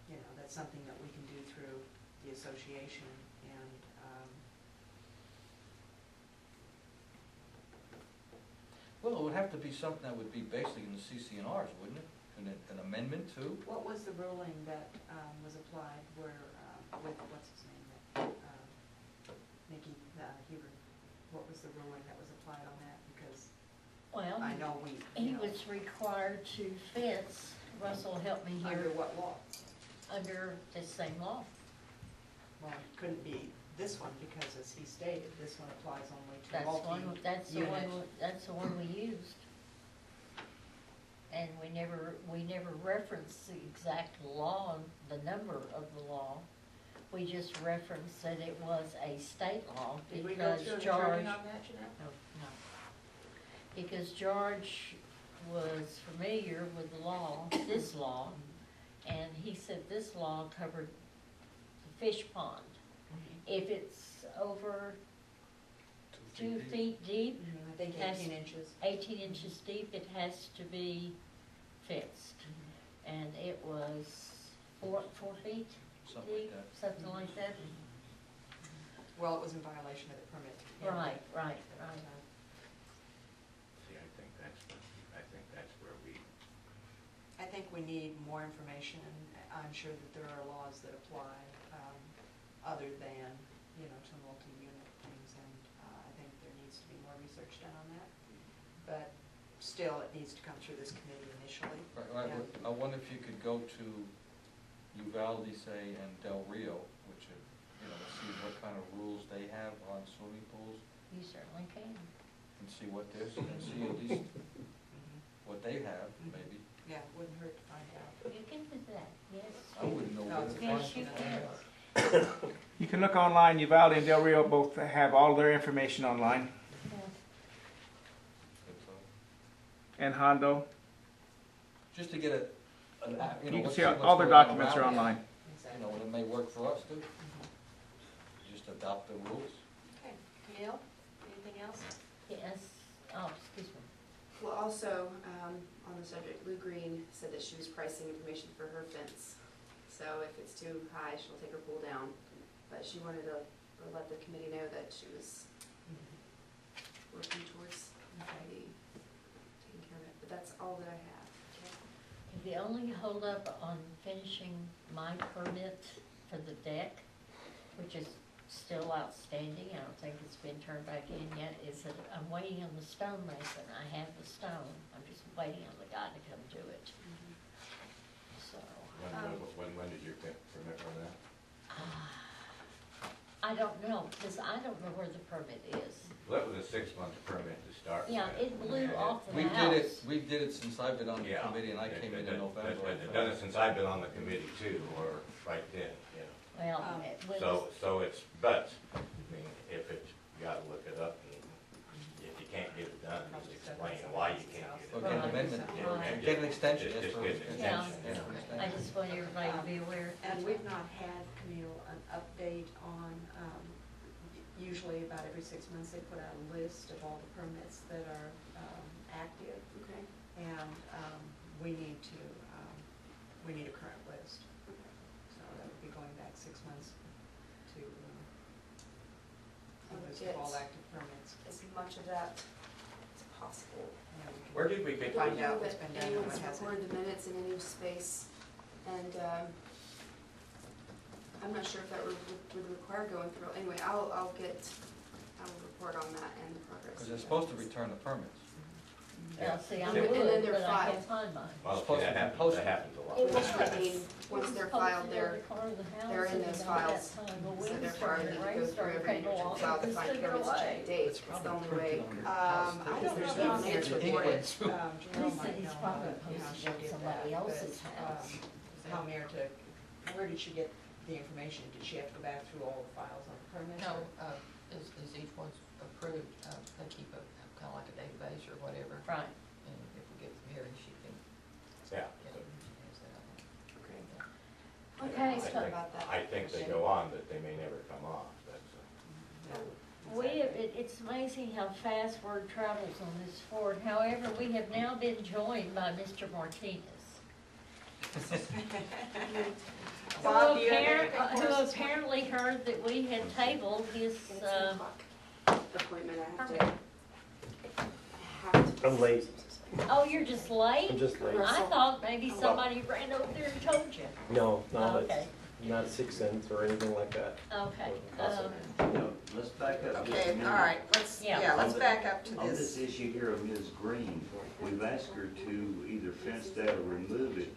Speaker 1: you know, that's something that we can do through the association, and,
Speaker 4: Well, it would have to be something that would be basically in the CCNRs, wouldn't it? An amendment too?
Speaker 1: what was the ruling that, was applied where, with, what's his name, that, Nikki, Huber, what was the ruling that was applied on that? Because
Speaker 2: Well,
Speaker 1: I know we,
Speaker 2: he
Speaker 1: you know,
Speaker 2: was required to fence, Russell helped me
Speaker 1: under
Speaker 2: here,
Speaker 1: what law?
Speaker 2: under the same law.
Speaker 1: Well, it couldn't be this one, because as he stated, this one applies only to
Speaker 2: That's
Speaker 1: multi-unit.
Speaker 2: that's the one we used. And we never referenced the exact law, the number of the law. We just referenced that it was a state law
Speaker 1: Did we go
Speaker 2: because
Speaker 1: through an
Speaker 2: George.
Speaker 1: attorney on that, Jeanette?
Speaker 2: No. Because George was familiar with the law, this law, and he said this law covered the fish pond. If it's over 2 feet deep,
Speaker 1: I think
Speaker 2: Has-
Speaker 1: 18 inches.
Speaker 2: 18 inches deep, it has to be fenced. And it was 4 feet
Speaker 4: Something like
Speaker 2: deep,
Speaker 4: that.
Speaker 2: something like that.
Speaker 1: Well, it was in violation of the permit.
Speaker 2: Right.
Speaker 3: See, I think that's where we,
Speaker 1: I think we need more information, and I'm sure that there are laws that apply, other than, you know, to multi-unit things, and, I think there needs to be more research done on that. But still, it needs to come through this committee initially.
Speaker 4: Right, I wonder if you could go to Uvalde, say, and Del Rio, which are, you know, see what kind of rules they have on swimming pools,
Speaker 2: You certainly can.
Speaker 4: and see what they're, and see at least what they have, maybe.
Speaker 1: Yeah, wouldn't hurt to find out.
Speaker 2: You can do that, yes.
Speaker 4: I wouldn't know
Speaker 1: No,
Speaker 4: where
Speaker 1: it's
Speaker 4: to
Speaker 1: a
Speaker 4: find
Speaker 2: Yes, you
Speaker 4: it.
Speaker 2: can.
Speaker 11: You can look online, Uvalde and Del Rio both have all their information online,
Speaker 4: That's all.
Speaker 11: and Hondo.
Speaker 4: Just to get a, you know,
Speaker 11: You can
Speaker 4: let's
Speaker 11: see
Speaker 4: what's
Speaker 11: all their
Speaker 4: going on
Speaker 11: documents are
Speaker 4: around here.
Speaker 11: online.
Speaker 4: You know, and it may work for us too, just adopt the rules.
Speaker 1: Okay, Camille, anything else?
Speaker 2: Yes, oh, excuse me.
Speaker 7: Well, also, on the subject, Lou Green said that she was pricing information for her fence. So if it's too high, she'll take her pool down. But she wanted to let the committee know that she was working towards taking care of it. But that's all that I have.
Speaker 2: The only holdup on finishing my permit for the deck, which is still outstanding, I don't think it's been turned back in yet, is that I'm waiting on the stonemason. I have the stone, I'm just waiting on the guy to come do it. So,
Speaker 3: when did you permit for that?
Speaker 2: I don't know, because I don't know where the permit is.
Speaker 3: Well, that was a 6-month permit to start.
Speaker 2: Yeah,
Speaker 3: with.
Speaker 2: it blew off the
Speaker 4: We
Speaker 2: house.
Speaker 4: did it since I've been on the
Speaker 3: Yeah.
Speaker 4: committee, and I came in November.
Speaker 3: I've done it since I've been on the committee too, or right then, you know.
Speaker 2: Well,
Speaker 1: Um,
Speaker 2: it was.
Speaker 3: So it's, but, I mean, if it's, you gotta look it up, and if you can't get it done, just explain why you can't get it
Speaker 4: Well,
Speaker 3: done.
Speaker 4: get an amendment,
Speaker 3: You know, and
Speaker 4: get an extension,
Speaker 3: just
Speaker 4: yes, for
Speaker 3: get an
Speaker 2: Yeah.
Speaker 3: extension, you know.
Speaker 2: I just want everybody to be aware.
Speaker 1: And we've not had, Camille, an update on, usually about every 6 months, they put out a list of all the permits that are active,
Speaker 7: Okay.
Speaker 1: and we need a current list. So that would be going back 6 months to a list of all active permits.
Speaker 7: As much of that as possible.
Speaker 1: Yeah.
Speaker 3: Where did we get
Speaker 1: Find
Speaker 3: those?
Speaker 1: out what's been done and
Speaker 7: Anyone's
Speaker 1: what hasn't.
Speaker 7: recorded the minutes in any space, and, I'm not sure if that would require going through, anyway, I will report on that and the progress.
Speaker 4: Because they're supposed to return the permits.
Speaker 2: Now, see, I
Speaker 3: And then
Speaker 2: would,
Speaker 7: they're
Speaker 2: but I
Speaker 7: filed.
Speaker 2: can't find mine.
Speaker 3: Well,
Speaker 4: Supposed
Speaker 3: that
Speaker 4: to be
Speaker 3: happens,
Speaker 4: posted.
Speaker 3: that happens a lot.
Speaker 2: It was
Speaker 7: I mean, once they're filed, they're in those files, so therefore they need to go through every file to find permits, check dates, it's the only way.
Speaker 1: I don't
Speaker 7: There's
Speaker 1: know
Speaker 7: no
Speaker 1: if Nancy
Speaker 7: answer
Speaker 1: reported,
Speaker 7: for it.
Speaker 1: Jerome
Speaker 2: He said
Speaker 1: might
Speaker 2: he's
Speaker 1: know
Speaker 2: probably
Speaker 1: how she
Speaker 2: posted on
Speaker 1: did
Speaker 2: somebody
Speaker 1: that,
Speaker 2: else's
Speaker 1: but,
Speaker 2: house.
Speaker 1: how Mayor where did she get the information? Did she have to go back through all the files on the permits?
Speaker 9: No,
Speaker 1: or-
Speaker 9: as each one's approved, they keep a, kind of like a database or whatever.
Speaker 2: Right.
Speaker 9: And if we get from here, she can
Speaker 3: Yeah.
Speaker 9: get it and pass that on.
Speaker 2: Okay,
Speaker 3: I
Speaker 2: so
Speaker 3: think-
Speaker 7: about that.
Speaker 3: I think they go on, but they may never come off, that's,
Speaker 1: No,
Speaker 2: it's amazing how fast word travels on this board. However, we have now been joined by Mr. Martinez.
Speaker 1: Bob, do you have anything for
Speaker 2: Who
Speaker 1: us?
Speaker 2: apparently heard that we had tabled his,
Speaker 7: And 10 o'clock appointment, I have to.
Speaker 12: I'm late.
Speaker 2: oh, you're just late?
Speaker 12: I'm just late.
Speaker 2: I thought maybe somebody ran over there and told you.
Speaker 12: No, no,
Speaker 2: Okay.
Speaker 12: it's not 6 cents or anything like that.
Speaker 2: Okay,
Speaker 8: No, let's back up just a
Speaker 1: Okay,
Speaker 8: minute.
Speaker 1: all right, let's,
Speaker 2: Yeah.
Speaker 1: yeah, let's
Speaker 8: On the-
Speaker 1: back up to
Speaker 8: On this
Speaker 1: this.
Speaker 8: issue here of Ms. Green, we've asked her to either fence that or remove it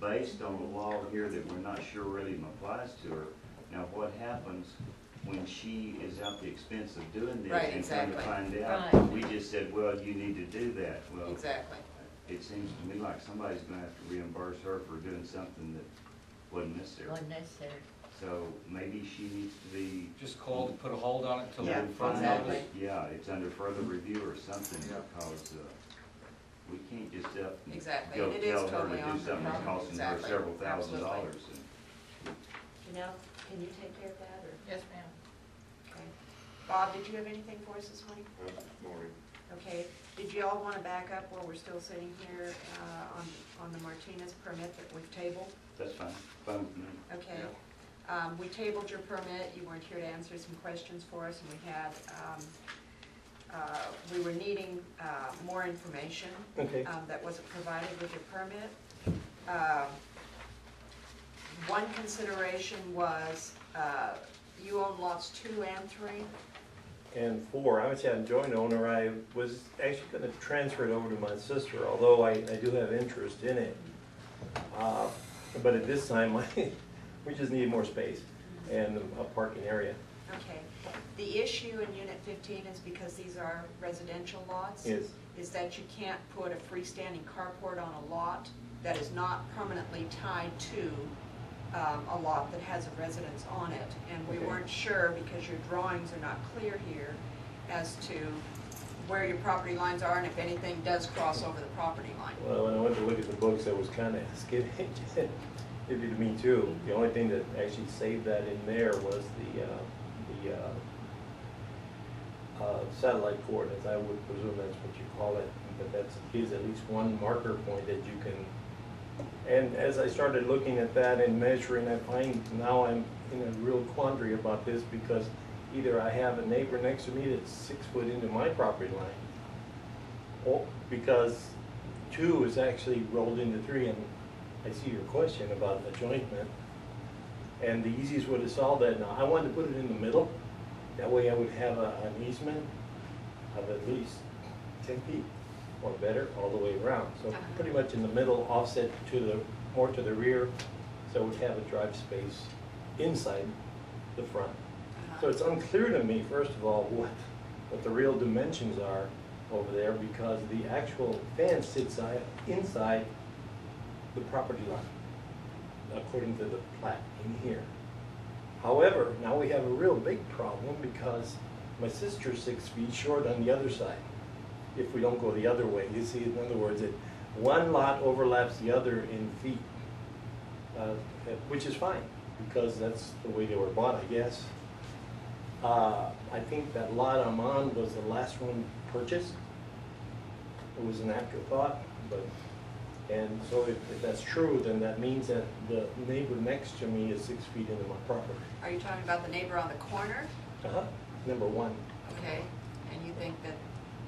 Speaker 8: based on the law here that we're not sure really applies to her. Now, what happens when she is out the expense of doing this?
Speaker 1: Right,
Speaker 8: And come to
Speaker 1: exactly.
Speaker 8: find out,
Speaker 2: Right.
Speaker 8: we just said, well, you need to do that. Well,
Speaker 1: Exactly.
Speaker 8: it seems to me like somebody's gonna have to reimburse her for doing something that wasn't necessary.
Speaker 2: wasn't necessary.
Speaker 8: So maybe she needs to be.
Speaker 4: Just call to put a hold on it until
Speaker 1: Yeah,
Speaker 4: we find out.
Speaker 1: exactly.
Speaker 8: Yeah, it's under further review or something,
Speaker 4: Yeah.
Speaker 8: because, we can't just up and
Speaker 1: Exactly,
Speaker 8: go
Speaker 1: and it is
Speaker 8: tell her
Speaker 1: totally
Speaker 8: to
Speaker 1: on
Speaker 8: do
Speaker 1: her
Speaker 8: something that's
Speaker 1: property.
Speaker 8: costing her
Speaker 1: Exactly.
Speaker 8: several $1,000s.
Speaker 1: Absolutely. Janelle, can you take care of that, or,
Speaker 9: Yes, ma'am.
Speaker 1: okay? Bob, did you have anything for us this morning?
Speaker 3: Morning.
Speaker 1: Okay, did you all want to back up while we're still sitting here, on the Martinez permit that we've tabled?
Speaker 8: That's fine, fine with me.
Speaker 1: Okay. We tabled your permit, you weren't here to answer some questions for us, and we had, we were needing, more information.
Speaker 12: Okay.
Speaker 1: That wasn't provided with your permit. One consideration was, you own lots 2 and 3?
Speaker 12: And 4, I was a joint owner. I was actually going to transfer it over to my sister, although I do have interest in it. But at this time, we just need more space and a parking area.
Speaker 1: Okay. The issue in Unit 15 is because these are residential lots.
Speaker 12: Yes.
Speaker 1: Is that you can't put a freestanding carport on a lot that is not permanently tied to a lot that has a residence on it. And we
Speaker 12: Okay.
Speaker 1: weren't sure, because your drawings are not clear here, as to where your property lines are and if anything does cross over the property line.
Speaker 12: Well, when I went to look at the books, I was kind of skidding. It did me too. The only thing that actually saved that in there was the satellite coordinates. I would presume that's what you call it, but that gives at least one marker point that you can. And as I started looking at that and measuring, I find now I'm in a real quandary about this, because either I have a neighbor next to me that's 6 foot into my property line, or because 2 is actually rolled into 3, and I see your question about adjointment. And the easiest way to solve that, now I wanted to put it in the middle. That way I would have an easement of at least 10 feet or better all the way around. So pretty much in the middle, offset to the, more to the rear, so it would have a drive space inside the front. So it's unclear to me, first of all, what the real dimensions are over there, because the actual fence sits inside the property line, according to the plat in here. However, now we have a real big problem, because my sister's 6 feet short on the other side, if we don't go the other way. You see, in other words, one lot overlaps the other in feet, which is fine, because that's the way they were bought, I guess. I think that lot I'm on was the last one purchased. It was an afterthought, and so if that's true, then that means that the neighbor next to me is 6 feet into my property.
Speaker 1: Are you talking about the neighbor on the corner?
Speaker 12: Number 1.
Speaker 1: Okay, and you think that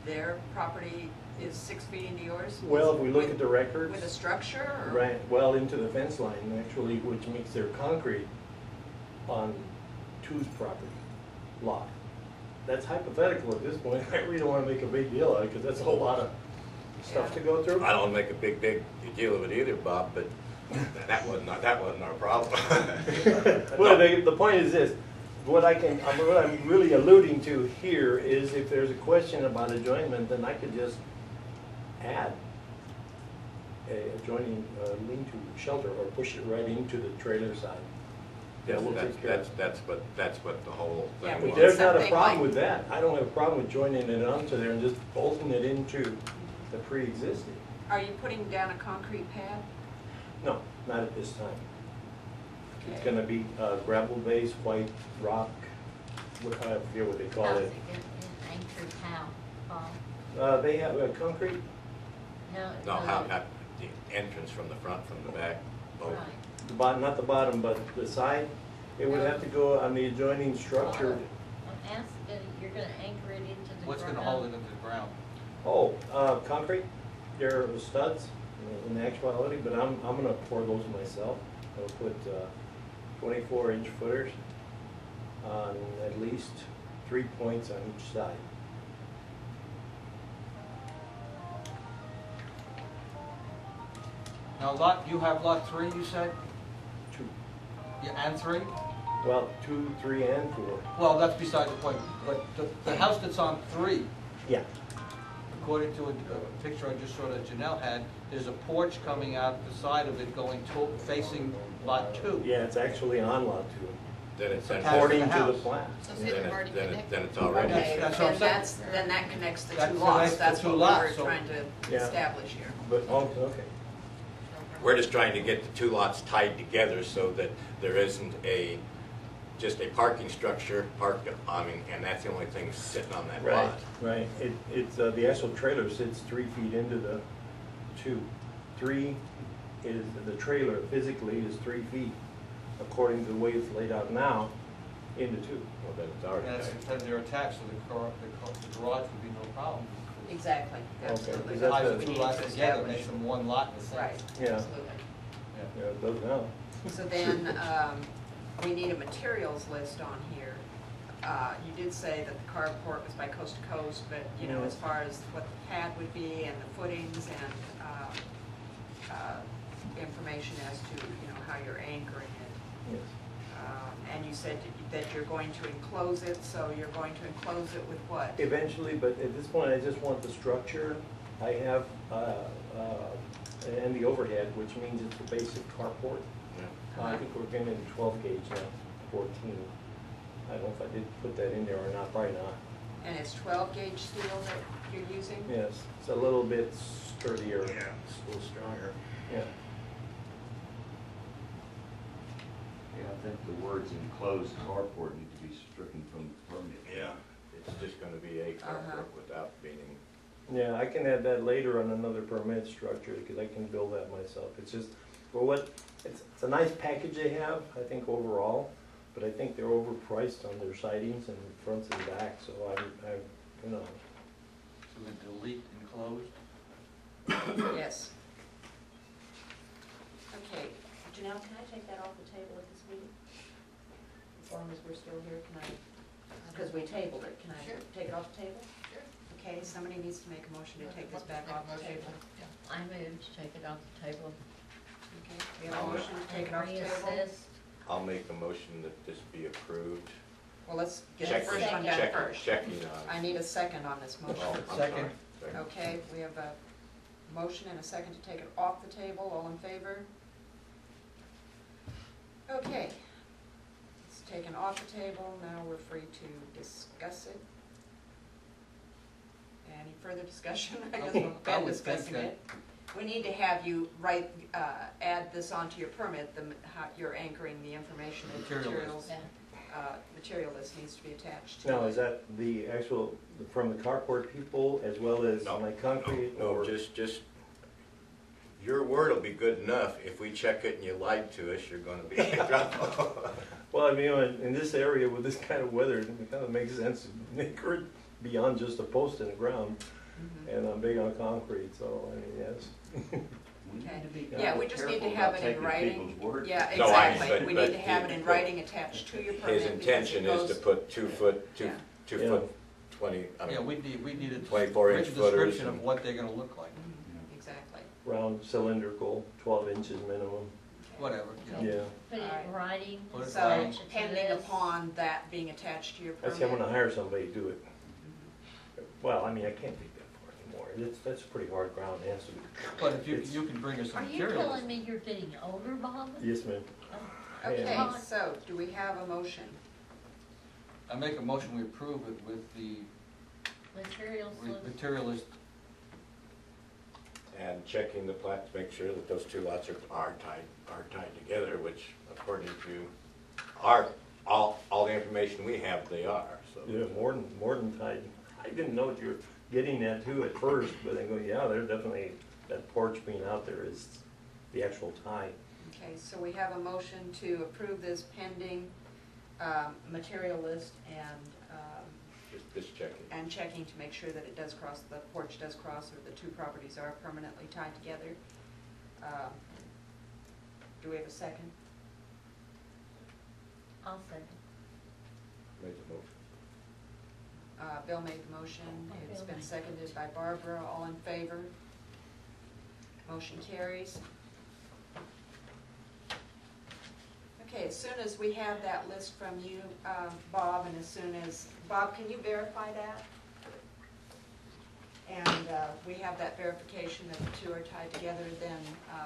Speaker 1: their property is 6 feet into yours?
Speaker 12: Well, if we look
Speaker 1: With-
Speaker 12: at the records.
Speaker 1: With a structure, or?
Speaker 12: Right, well, into the fence line, actually, which makes their concrete on two's property lot. That's hypothetical at this point. I really don't want to make a big deal out of it, because that's a whole lot of stuff to go through.
Speaker 3: I don't make a big deal of it either, Bob, but that wasn't our problem.
Speaker 12: Well, the point is this, what I'm really alluding to here is if there's a question about adjoinment, then I could just add a adjoining lean-to shelter or push it right into the trailer side.
Speaker 3: Yes,
Speaker 12: That will take care of it.
Speaker 3: that's what the whole
Speaker 1: Yeah,
Speaker 3: thing
Speaker 1: we
Speaker 3: was.
Speaker 12: There's not a
Speaker 1: Something
Speaker 12: problem
Speaker 1: like-
Speaker 12: with that. I don't have a problem with joining it onto there and just bolting it into the pre-existing.
Speaker 1: Are you putting down a concrete pad?
Speaker 12: No, not at this time. It's
Speaker 1: Okay.
Speaker 12: gonna be gravel base, white rock, I forget what they call
Speaker 2: How's
Speaker 12: it.
Speaker 2: it anchored how, Paul?
Speaker 12: They have concrete,
Speaker 3: No, how, the entrance from the front, from the back, both.
Speaker 2: Right.
Speaker 12: the bottom, not the bottom, but the side. It would have to go on the adjoining structure.
Speaker 2: I'm asking, you're gonna anchor it into the ground?
Speaker 4: What's gonna hold it into the ground?
Speaker 12: Oh, concrete, there are studs in actuality, but I'm gonna pour those myself. I'll put 24-inch footers on at least 3 points on each side.
Speaker 4: Now you have lot 3, you said?
Speaker 12: 2,
Speaker 4: Yeah, and 3?
Speaker 12: well, 2, 3, and 4.
Speaker 4: Well, that's beside the point, but the house that's on 3,
Speaker 12: Yeah,
Speaker 4: according to a picture I just saw that Janelle had, there's a porch coming out the side of it going facing lot 2.
Speaker 12: yeah, it's actually on lot 2,
Speaker 3: Then it's,
Speaker 4: Attached
Speaker 12: according
Speaker 4: the
Speaker 12: to the
Speaker 4: house.
Speaker 12: plan.
Speaker 9: So see, they've already connected.
Speaker 3: then it's already.
Speaker 1: Okay,
Speaker 4: That's what I'm
Speaker 1: then
Speaker 4: saying.
Speaker 1: then that connects the
Speaker 4: That
Speaker 1: two
Speaker 4: connects
Speaker 1: lots,
Speaker 4: the
Speaker 1: that's
Speaker 4: two
Speaker 1: what we
Speaker 4: lots,
Speaker 1: were
Speaker 4: so-
Speaker 1: trying to
Speaker 12: Yeah.
Speaker 1: establish here.
Speaker 12: But, oh, okay.
Speaker 3: We're just trying to get the two lots tied together so that there isn't just a parking structure, and that's the only thing sitting on that
Speaker 12: Right,
Speaker 3: lot.
Speaker 12: right. It's, the actual trailer sits 3 feet into the 2. 3 is, the trailer physically is 3 feet, according to the way it's laid out now, into 2.
Speaker 3: Well, then it's already
Speaker 4: And it's,
Speaker 3: tied.
Speaker 4: then they're attached, so the garage would be no problem.
Speaker 1: Exactly, absolutely.
Speaker 12: Is
Speaker 1: That's
Speaker 12: that
Speaker 4: Ties
Speaker 1: what
Speaker 4: the
Speaker 1: we
Speaker 4: two
Speaker 1: need
Speaker 4: lots
Speaker 1: to
Speaker 4: together,
Speaker 1: establish.
Speaker 4: makes them one lot in a sense.
Speaker 1: Right,
Speaker 12: Yeah.
Speaker 1: absolutely.
Speaker 12: Yeah, it does now.
Speaker 1: So then, we need a materials list on here. You did say that the carport was by coast to coast, but, you know, as far as what the pad would be and the footings and, information as to, you know, how you're anchoring it.
Speaker 12: Yes.
Speaker 1: And you said that you're going to enclose it, so you're going to enclose it with what?
Speaker 12: Eventually, but at this point, I just want the structure. I have, and the overhead, which means it's a basic carport.
Speaker 3: Yeah.
Speaker 12: I think we're getting into 12 gauge now, 14. I don't know if I did put that in there or not, probably not.
Speaker 1: And it's 12 gauge steel that you're using?
Speaker 12: Yes, it's a little bit sturdier.
Speaker 3: Yeah, it's a little stronger.
Speaker 12: Yeah.
Speaker 8: Yeah, I think the words enclosed carport need to be stricken from the permit.
Speaker 3: Yeah, it's just gonna be a carport without being,
Speaker 12: Yeah, I can add that later on another permit structure, because I can build that myself. It's just, well, it's a nice package they have, I think overall, but I think they're overpriced on their sidings and fronts and backs, so I, you know.
Speaker 4: So we delete enclosed?
Speaker 1: Yes. Okay, Janelle, can I take that off the table at this meeting? As long as we're still here, can I, because we tabled it, can I
Speaker 9: Sure.
Speaker 1: take it off the table?
Speaker 9: Sure.
Speaker 1: Okay, somebody needs to make a motion to take this back off the table.
Speaker 2: I move to take it off the table.
Speaker 1: Okay, we have a motion to take it off the table.
Speaker 2: Reassessed.
Speaker 3: I'll make a motion that this be approved.
Speaker 1: Well, let's get the
Speaker 3: Checking-
Speaker 1: first one done
Speaker 3: checking-
Speaker 1: first.
Speaker 3: Checking on.
Speaker 1: I need a second on this
Speaker 3: Oh,
Speaker 1: motion.
Speaker 3: I'm
Speaker 4: Second.
Speaker 3: sorry.
Speaker 1: Okay, we have a motion and a second to take it off the table, all in favor? Okay, it's taken off the table, now we're free to discuss it. Any further discussion? I guess we've
Speaker 4: I
Speaker 1: been
Speaker 4: would think
Speaker 1: discussing
Speaker 4: that-
Speaker 1: it. We need to have you add this onto your permit, how you're anchoring the information and
Speaker 4: Material list.
Speaker 1: materials. Material list needs to be attached to
Speaker 12: Now,
Speaker 1: it.
Speaker 12: is that the actual, from the carport people as well as
Speaker 3: No,
Speaker 12: like concrete?
Speaker 3: No,
Speaker 12: or-
Speaker 3: just, your word will be good enough. If we check it and you lied to us, you're gonna be in trouble.
Speaker 12: Well, I mean, in this area with this kind of weather, it kind of makes sense to anchor it beyond just a post in the ground,
Speaker 1: Mhm.
Speaker 12: and I'm big on concrete, so, I mean, yes.
Speaker 8: We need to be
Speaker 1: Yeah, we just need to have it in writing.
Speaker 8: People's word.
Speaker 1: Yeah,
Speaker 3: No, I-
Speaker 1: exactly.
Speaker 3: but-
Speaker 1: We
Speaker 3: but
Speaker 1: need to have it in
Speaker 3: the-
Speaker 1: writing attached to your permit.
Speaker 3: His
Speaker 1: because
Speaker 3: intention
Speaker 1: it
Speaker 3: is to
Speaker 1: goes-
Speaker 3: put 2 foot,
Speaker 1: Yeah.
Speaker 3: 2
Speaker 12: Yeah.
Speaker 3: foot 20, I
Speaker 4: Yeah,
Speaker 3: mean,
Speaker 4: we need a
Speaker 3: 24-inch
Speaker 4: written
Speaker 3: footers
Speaker 4: description of
Speaker 3: and-
Speaker 4: what they're gonna look like,
Speaker 1: Mhm, exactly.
Speaker 12: Round cylindrical, 12 inches minimum,
Speaker 4: whatever, you know.
Speaker 12: yeah.
Speaker 2: Put it in writing.
Speaker 4: Put it in
Speaker 1: So
Speaker 4: writing.
Speaker 2: attach it to
Speaker 1: pending
Speaker 2: this.
Speaker 1: upon that being attached to your permit.
Speaker 12: Actually, I'm gonna hire somebody to do it. Well, I mean, I can't take that far anymore, that's pretty hard ground, it has to be.
Speaker 4: But if you,
Speaker 12: It's-
Speaker 4: you can bring us
Speaker 2: Are
Speaker 4: some
Speaker 2: you
Speaker 4: materials.
Speaker 2: telling me you're getting older, Bob?
Speaker 12: Yes, ma'am.
Speaker 1: Okay,
Speaker 12: Yeah.
Speaker 1: so do we have a motion?
Speaker 4: I make a motion, we approve it with the
Speaker 2: Materials list?
Speaker 4: materialist.
Speaker 3: and checking the plat to make sure that those 2 lots are tied together, which according to all the information we have, they are, so.
Speaker 12: Yeah, more than tight. I didn't know what you were getting at too at first, but I go, yeah, there's definitely, that porch being out there is the actual tie.
Speaker 1: Okay, so we have a motion to approve this pending material list
Speaker 3: Just checking.
Speaker 1: and checking to make sure that it does cross, the porch does cross, or the 2 properties are permanently tied together. Do we have a second?
Speaker 2: I'll second.
Speaker 3: Made the motion.
Speaker 1: Bill made the motion, it's
Speaker 2: Bill
Speaker 1: been
Speaker 2: made.
Speaker 1: seconded by Barbara, all in favor? Motion carries. Okay, as soon as we have that list from you, Bob, and as soon as, Bob, can you verify that? And we have that verification that the 2 are tied together, then,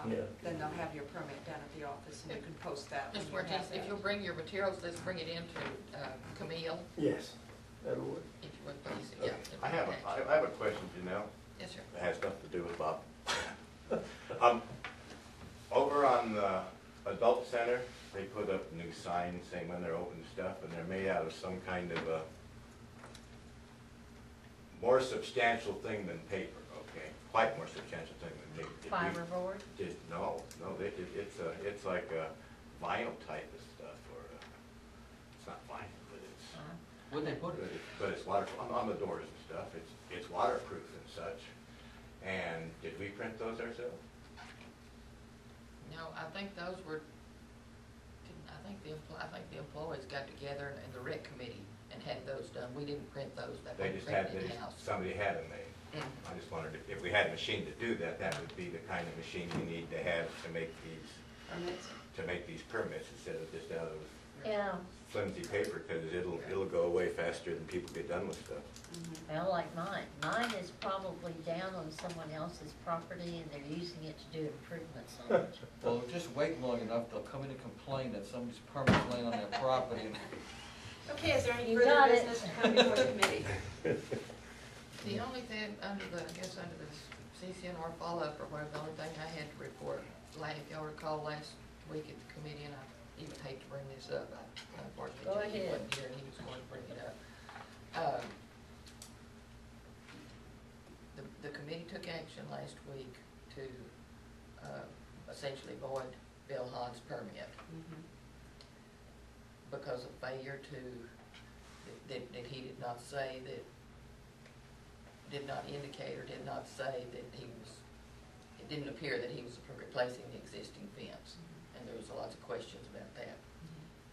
Speaker 12: Yeah.
Speaker 1: then they'll have your permit down at the office, and you can post that when
Speaker 9: Mr.
Speaker 1: you
Speaker 9: Martinez,
Speaker 1: have
Speaker 9: if
Speaker 1: that.
Speaker 9: you'll bring your materials, let's bring it into Camille,
Speaker 12: Yes, that'll work.
Speaker 9: if you would please, yeah.
Speaker 3: I have a question, Janelle.
Speaker 9: Yes, sir.
Speaker 3: It has nothing to do with Bob. Over on the adult center, they put up new signs saying when they're open stuff, and they're made out of some kind of a more substantial thing than paper, okay? Quite more substantial thing than paper. Did we-
Speaker 2: Fiberboard?
Speaker 3: No, it's like a vinyl type of stuff, or, it's not vinyl, but it's.
Speaker 4: Where'd they put it?
Speaker 3: But it's water, on the doors and stuff, it's waterproof and such. And did we print those ourselves?
Speaker 9: No, I think those were, I think the employees got together in the rec committee and had those done. We didn't print those, that
Speaker 3: They
Speaker 9: was
Speaker 3: just had,
Speaker 9: printed in-house.
Speaker 3: somebody had them made.
Speaker 9: Mhm.
Speaker 3: I just wondered if we had a machine to do that, that would be the kind of machine you need to have to make these permits instead of just out of
Speaker 2: Yeah,
Speaker 3: flimsy paper, because it'll go away faster than people get done with stuff.
Speaker 2: well, like mine. Mine is probably down on someone else's property and they're using it to do improvements on it.
Speaker 4: Well, just wait long enough, they'll come in and complain that somebody's permit's laying on their property. And
Speaker 1: Okay, is there any
Speaker 2: You
Speaker 1: further
Speaker 2: got it.
Speaker 1: business to come before the committee?
Speaker 9: The only thing under the CCNR follow-up or whatever, the only thing I had to report, like, if y'all recall last week at the committee, and I even hate to bring this up, unfortunately,
Speaker 2: Go
Speaker 9: Jackie
Speaker 2: ahead.
Speaker 9: wasn't here and he was going to bring it up. The committee took action last week to essentially void Bill Hahn's permit because of failure to, that he did not say that, did not indicate or did not say that he was, it didn't appear that he was replacing the existing fence. And there was lots of questions about that.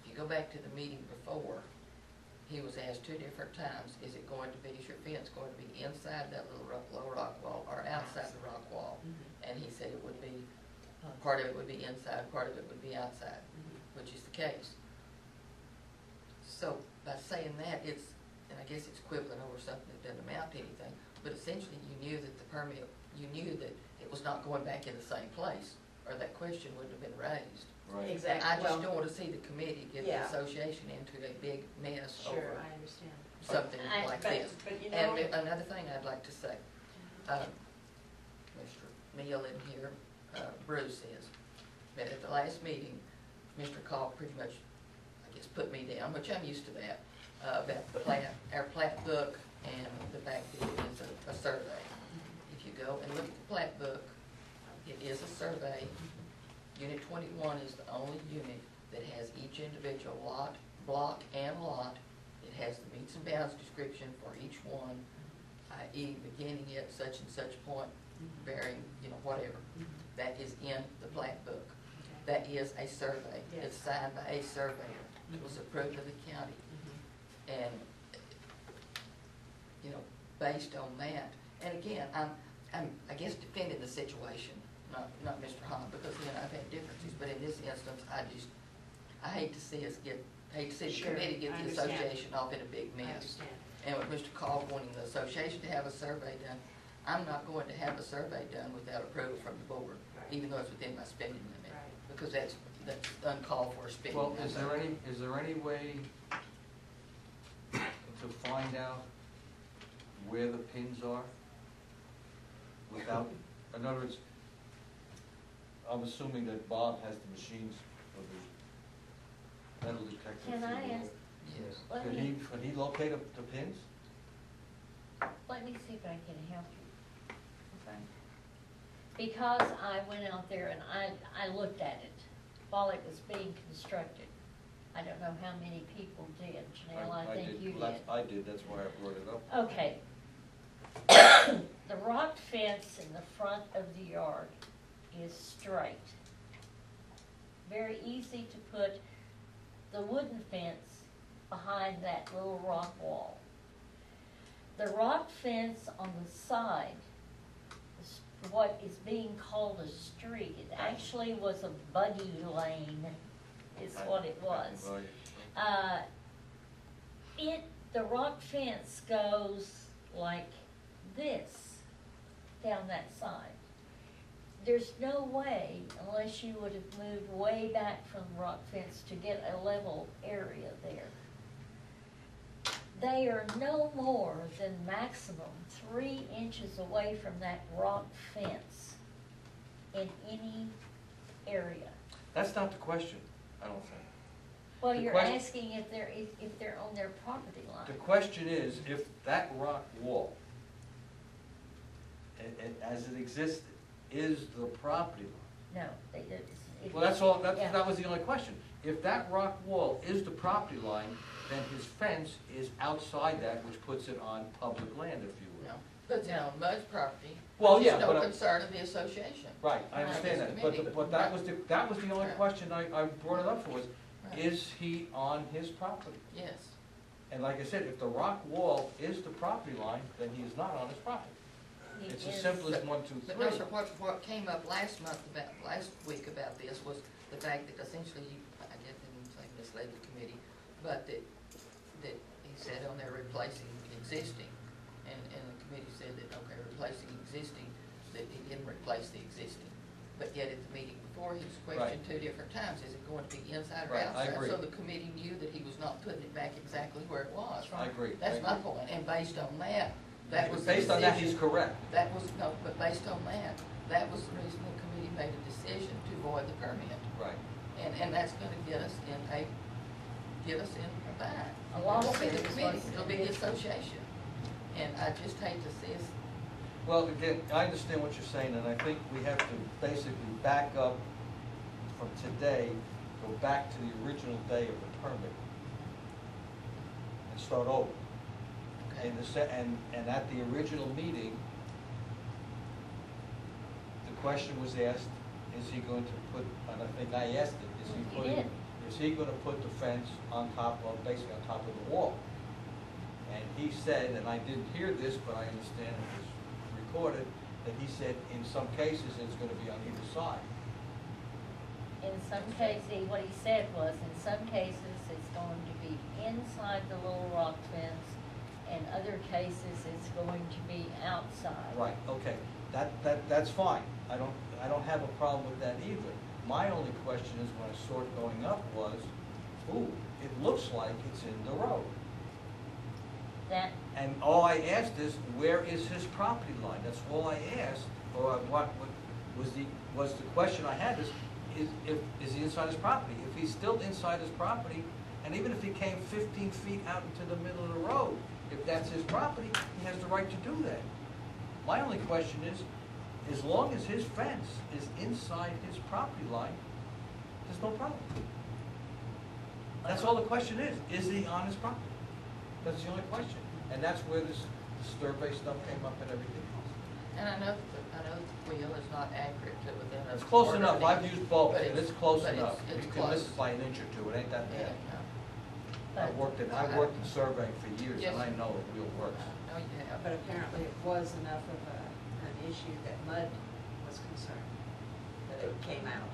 Speaker 9: If you go back to the meeting before, he was asked 2 different times, is it going to be, is your fence going to be inside that little low rock wall or outside the rock wall? And he said it would be, part of it would be inside, part of it would be outside, which is the case. So by saying that, it's, and I guess it's quibbling over something that doesn't amount to anything, but essentially you knew that the permit, you knew that it was not going back in the same place, or that question wouldn't have been raised.
Speaker 4: Right.
Speaker 1: Exactly.
Speaker 9: I just
Speaker 1: Well,
Speaker 9: don't want to see the committee get the
Speaker 1: Yeah.
Speaker 9: association into a big mess
Speaker 1: Sure,
Speaker 9: over
Speaker 1: I understand.
Speaker 9: something
Speaker 2: I-
Speaker 9: like
Speaker 1: but-
Speaker 9: this.
Speaker 1: but you
Speaker 9: And
Speaker 1: know-
Speaker 9: another thing I'd like to say, Mr. Neal in here, Bruce is, but at the last meeting, Mr. Call pretty much, I guess, put me down, which I'm used to that, about the plat, our plat book and the fact that it is a survey. If you go and look at the plat book, it is a survey. Unit 21 is the only unit that has each individual lot, block, and lot it has the meets and bounds description for each one, i.e. beginning at such and such point, varying, whatever. That is in the plat book. That is a survey.
Speaker 1: Yes.
Speaker 9: It's signed by a surveyor. It was approved of the county. And, based on that, and again, I'm, I guess, defending the situation, not Mr. Hahn, because, I've had differences, but in this instance, I hate to see us the
Speaker 1: Sure,
Speaker 9: committee get
Speaker 1: I
Speaker 9: the
Speaker 1: understand.
Speaker 9: association off in a big
Speaker 1: I
Speaker 9: mess.
Speaker 1: understand.
Speaker 9: And with Mr. Call wanting the association to have a survey done, I'm not going to have a survey done without approval from the board,
Speaker 1: Right.
Speaker 9: even though it's within my spending limit.
Speaker 1: Right.
Speaker 9: Because that's uncalled for spending.
Speaker 4: Well,
Speaker 9: I
Speaker 4: is there any way to find out where the pins are without, in other words, I'm assuming that Bob has the machines for the metal detector.
Speaker 2: Can I ask,
Speaker 9: Yes.
Speaker 2: let
Speaker 4: Could
Speaker 2: me,
Speaker 4: he locate the pins?
Speaker 2: let me see if I can help you. Okay? Because I went out there and I looked at it while it was being constructed. I don't know how many people did. Janelle, I think
Speaker 4: did.
Speaker 2: you did.
Speaker 4: Well, I did, that's why I brought it up.
Speaker 2: Okay. The rock fence in the front of the yard is straight. Very easy to put the wooden fence behind that little rock wall. The rock fence on the side, what is being called a street, it actually was a buggy lane, is what it was. The rock fence goes like this, down that side. There's no way, unless you would have moved way back from the rock fence to get a level area there. They are no more than maximum 3 inches away from that rock fence in any area.
Speaker 4: That's not the question, I don't think.
Speaker 2: Well,
Speaker 4: The
Speaker 2: you're
Speaker 4: question-
Speaker 2: asking if they're on their property line.
Speaker 4: The question is, if that rock wall, as it existed, is the property line?
Speaker 2: No,
Speaker 4: Well, that's all,
Speaker 2: yeah.
Speaker 4: that was the only question. If that rock wall is the property line, then his fence is outside that, which puts it on public land, if you will.
Speaker 9: Puts it on Bud's property.
Speaker 4: Well,
Speaker 9: which
Speaker 4: yeah,
Speaker 9: is no
Speaker 4: but
Speaker 9: concern of the association.
Speaker 4: Right, I understand that, but that was the only
Speaker 9: Right.
Speaker 4: question I brought it up for, was,
Speaker 9: Right.
Speaker 4: is he on his property?
Speaker 9: Yes.
Speaker 4: And like I said, if the rock wall is the property line, then he is not on his property.
Speaker 2: He
Speaker 4: It's as
Speaker 2: is-
Speaker 4: simple as 1, 2, 3.
Speaker 9: But no, sir, what came up last week about this was the fact that essentially you, I guess, didn't say misled the committee, but that he said on there replacing existing, and the committee said that, okay, replacing existing, that he didn't replace the existing. But yet at the meeting before, he was questioned 2 different times, is it going to be inside or
Speaker 4: Right, I
Speaker 9: outside?
Speaker 4: agree.
Speaker 9: So the committee knew that he was not putting it back exactly where it was.
Speaker 4: I agree.
Speaker 9: That's my point, and based on that, that was the
Speaker 4: Based on that,
Speaker 9: decision.
Speaker 4: he's correct.
Speaker 9: That was, no, but based on that, that was the reason the committee made a decision to void the permit.
Speaker 4: Right.
Speaker 9: And that's gonna get us in a bind.
Speaker 2: A lot
Speaker 9: It won't be
Speaker 2: of
Speaker 9: the
Speaker 2: it is
Speaker 9: committee,
Speaker 2: like-
Speaker 9: it'll be the association. And I just hate to see us,
Speaker 4: Well, again, I understand what you're saying, and I think we have to basically back up from today, go back to the original day of the permit, and start over.
Speaker 9: okay,
Speaker 4: And at the original meeting, the question was asked, is he going to put, and I think I asked it,
Speaker 2: You did.
Speaker 4: is he gonna put the fence on top of, basically on top of the wall? And he said, and I didn't hear this, but I understand it was recorded, that he said in some cases it's gonna be on either side.
Speaker 2: In some cases, what he said was, in some cases, it's going to be inside the little rock fence, and other cases, it's going to be outside.
Speaker 4: Right, okay, that's fine, I don't have a problem with that either. My only question is, when I saw it going up, was, ooh, it looks like it's in the road.
Speaker 2: That,
Speaker 4: And all I asked is, where is his property line? That's all I asked, or what was the question I had is he inside his property? If he's still inside his property, and even if he came 15 feet out into the middle of the road, if that's his property, he has the right to do that. My only question is, as long as his fence is inside his property line, there's no problem. That's all the question is he on his property? That's the only question. And that's where this survey stuff came up and everything else.
Speaker 9: And I know the wheel is not accurate to within a.
Speaker 4: It's close
Speaker 9: quarter
Speaker 4: enough,
Speaker 9: of an
Speaker 4: I've
Speaker 9: inch,
Speaker 4: used both,
Speaker 9: but
Speaker 4: and it's close
Speaker 9: but
Speaker 4: enough.
Speaker 9: It's
Speaker 4: You can miss
Speaker 9: close.
Speaker 4: it by an inch or two, it ain't that
Speaker 9: Yeah,
Speaker 4: bad.
Speaker 9: no.
Speaker 4: I've worked in surveying for years,
Speaker 9: Yes.
Speaker 4: and I know the wheel works.
Speaker 9: No, you have.
Speaker 1: But apparently it was enough of an issue that Mud was concerned, that it came out.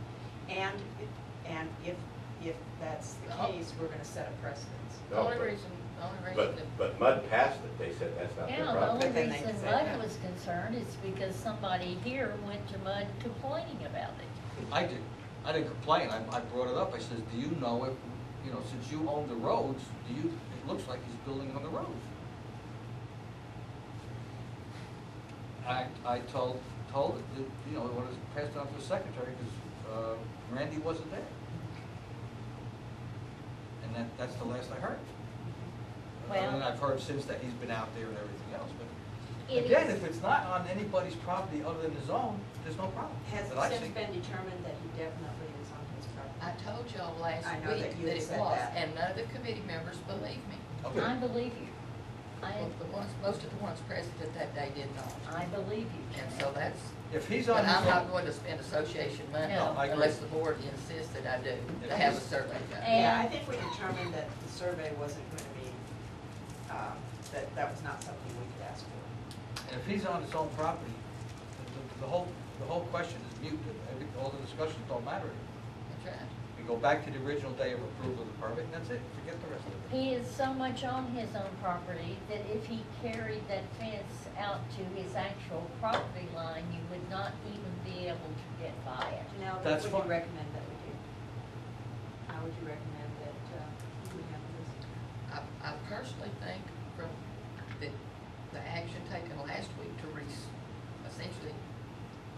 Speaker 1: And if that's the
Speaker 9: Oh.
Speaker 1: case, we're gonna set a precedence.
Speaker 9: The only reason
Speaker 3: But,
Speaker 9: that.
Speaker 3: but Mud passed it, they said that's not their
Speaker 2: Yeah, the
Speaker 3: problem.
Speaker 2: only
Speaker 1: But then they
Speaker 2: reason
Speaker 1: say
Speaker 2: Mud
Speaker 1: that.
Speaker 2: was concerned is because somebody here went to Mud complaining about it.
Speaker 4: I didn't complain, I brought it up, I says, do you know if, since you own the roads, it looks like he's building on the roads. I told it that, when it was passed on to the secretary, because Randy wasn't there. And that's the last I heard.
Speaker 2: Well-
Speaker 4: And I've heard since that he's been out there and everything else, but
Speaker 2: It
Speaker 4: again,
Speaker 2: is-
Speaker 4: if it's not on anybody's property other than his own, there's no problem.
Speaker 1: Has
Speaker 4: that
Speaker 1: it
Speaker 4: I
Speaker 1: since
Speaker 4: see.
Speaker 1: been determined that he definitely is on his property?
Speaker 9: I told y'all last
Speaker 1: I know that
Speaker 9: week
Speaker 1: you
Speaker 9: that
Speaker 1: had
Speaker 9: it
Speaker 1: said
Speaker 9: was,
Speaker 1: that.
Speaker 9: and none of the committee members believe me.
Speaker 4: Okay.
Speaker 2: I believe you.
Speaker 9: Most of the ones present at that day did not.
Speaker 2: I believe you.
Speaker 9: And so that's,
Speaker 4: If he's
Speaker 9: but
Speaker 4: on his
Speaker 9: I'm not
Speaker 4: own,
Speaker 9: going to spend association money
Speaker 2: No,
Speaker 4: I agree.
Speaker 9: unless the board insists that I do, to have a survey done.
Speaker 2: And-
Speaker 1: Yeah, I think we determined that the survey wasn't gonna be, that was not something we could ask for.
Speaker 4: and if he's on his own property, the whole question is mute, and all the discussions don't matter.
Speaker 9: That's right.
Speaker 4: We go back to the original day of approval of the permit, and that's it, forget the rest of it.
Speaker 2: He is so much on his own property that if he carried that fence out to his actual property line, you would not even be able to get by it.
Speaker 1: Now, what
Speaker 4: That's
Speaker 1: would you
Speaker 4: fine.
Speaker 1: recommend that we do? How would you recommend that we handle this?
Speaker 9: I personally think from the action taken last week to essentially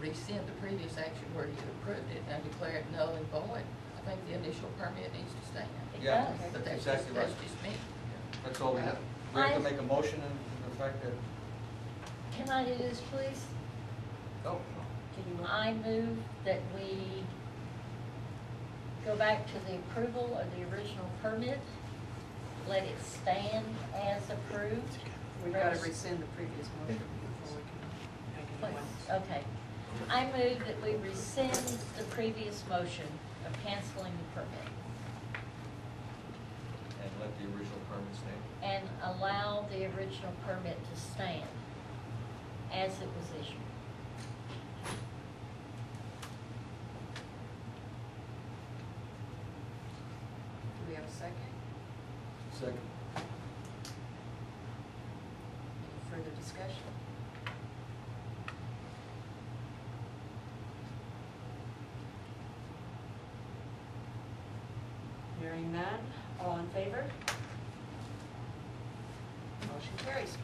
Speaker 9: rescind the previous action where he had approved it and declare it null and void, I think the initial permit needs to stand.
Speaker 2: It
Speaker 4: Yeah.
Speaker 2: does.
Speaker 9: But that's
Speaker 4: Exactly
Speaker 9: just
Speaker 4: right.
Speaker 9: me.
Speaker 4: That's all we have. We have to make a motion in the fact that,
Speaker 2: Can I do this, please?
Speaker 4: no,
Speaker 1: Can you?
Speaker 2: I move that we go back to the approval of the original permit, let it stand as approved.
Speaker 1: We've gotta rescind the previous motion before we can make a new one.
Speaker 2: Okay. I move that we rescind the previous motion of canceling the permit
Speaker 4: and let the original permit stand.
Speaker 2: and allow the original permit to stand as it was issued.
Speaker 1: Do we have a second?
Speaker 4: Second.
Speaker 1: Any further discussion? Hearing none, all in favor? Motion carries.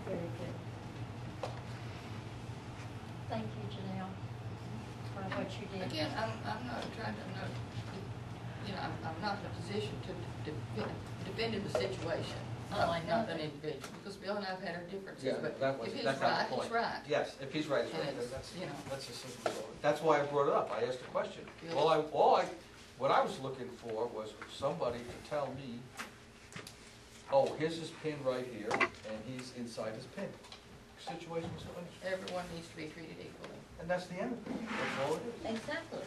Speaker 2: Very good. Thank you, Janelle, for what you did.
Speaker 9: Again, I'm not trying to, I'm not in a position to defend the situation.
Speaker 2: Oh, I know
Speaker 9: Not an
Speaker 2: that.
Speaker 9: individual, because Bill and I have had our differences,
Speaker 4: Yeah,
Speaker 9: but
Speaker 4: that was,
Speaker 9: if he's
Speaker 4: that's not
Speaker 9: right,
Speaker 4: the point.
Speaker 9: he's right.
Speaker 4: Yes, if he's right, he's
Speaker 9: And
Speaker 4: right.
Speaker 9: it's,
Speaker 4: That's,
Speaker 9: you know.
Speaker 4: that's a simple story. That's why I brought it up. I asked the question.
Speaker 9: Good.
Speaker 4: What I was looking for was somebody to tell me, oh, here's his pin right here, and he's inside his pin. Situation was finished.
Speaker 9: Everyone needs to be treated equally.
Speaker 4: And that's the end of it. That's all it is.
Speaker 2: Exactly.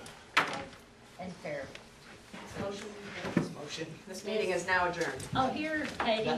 Speaker 2: And fair.
Speaker 1: This motion, this meeting is now adjourned.
Speaker 2: Oh, here, Katie.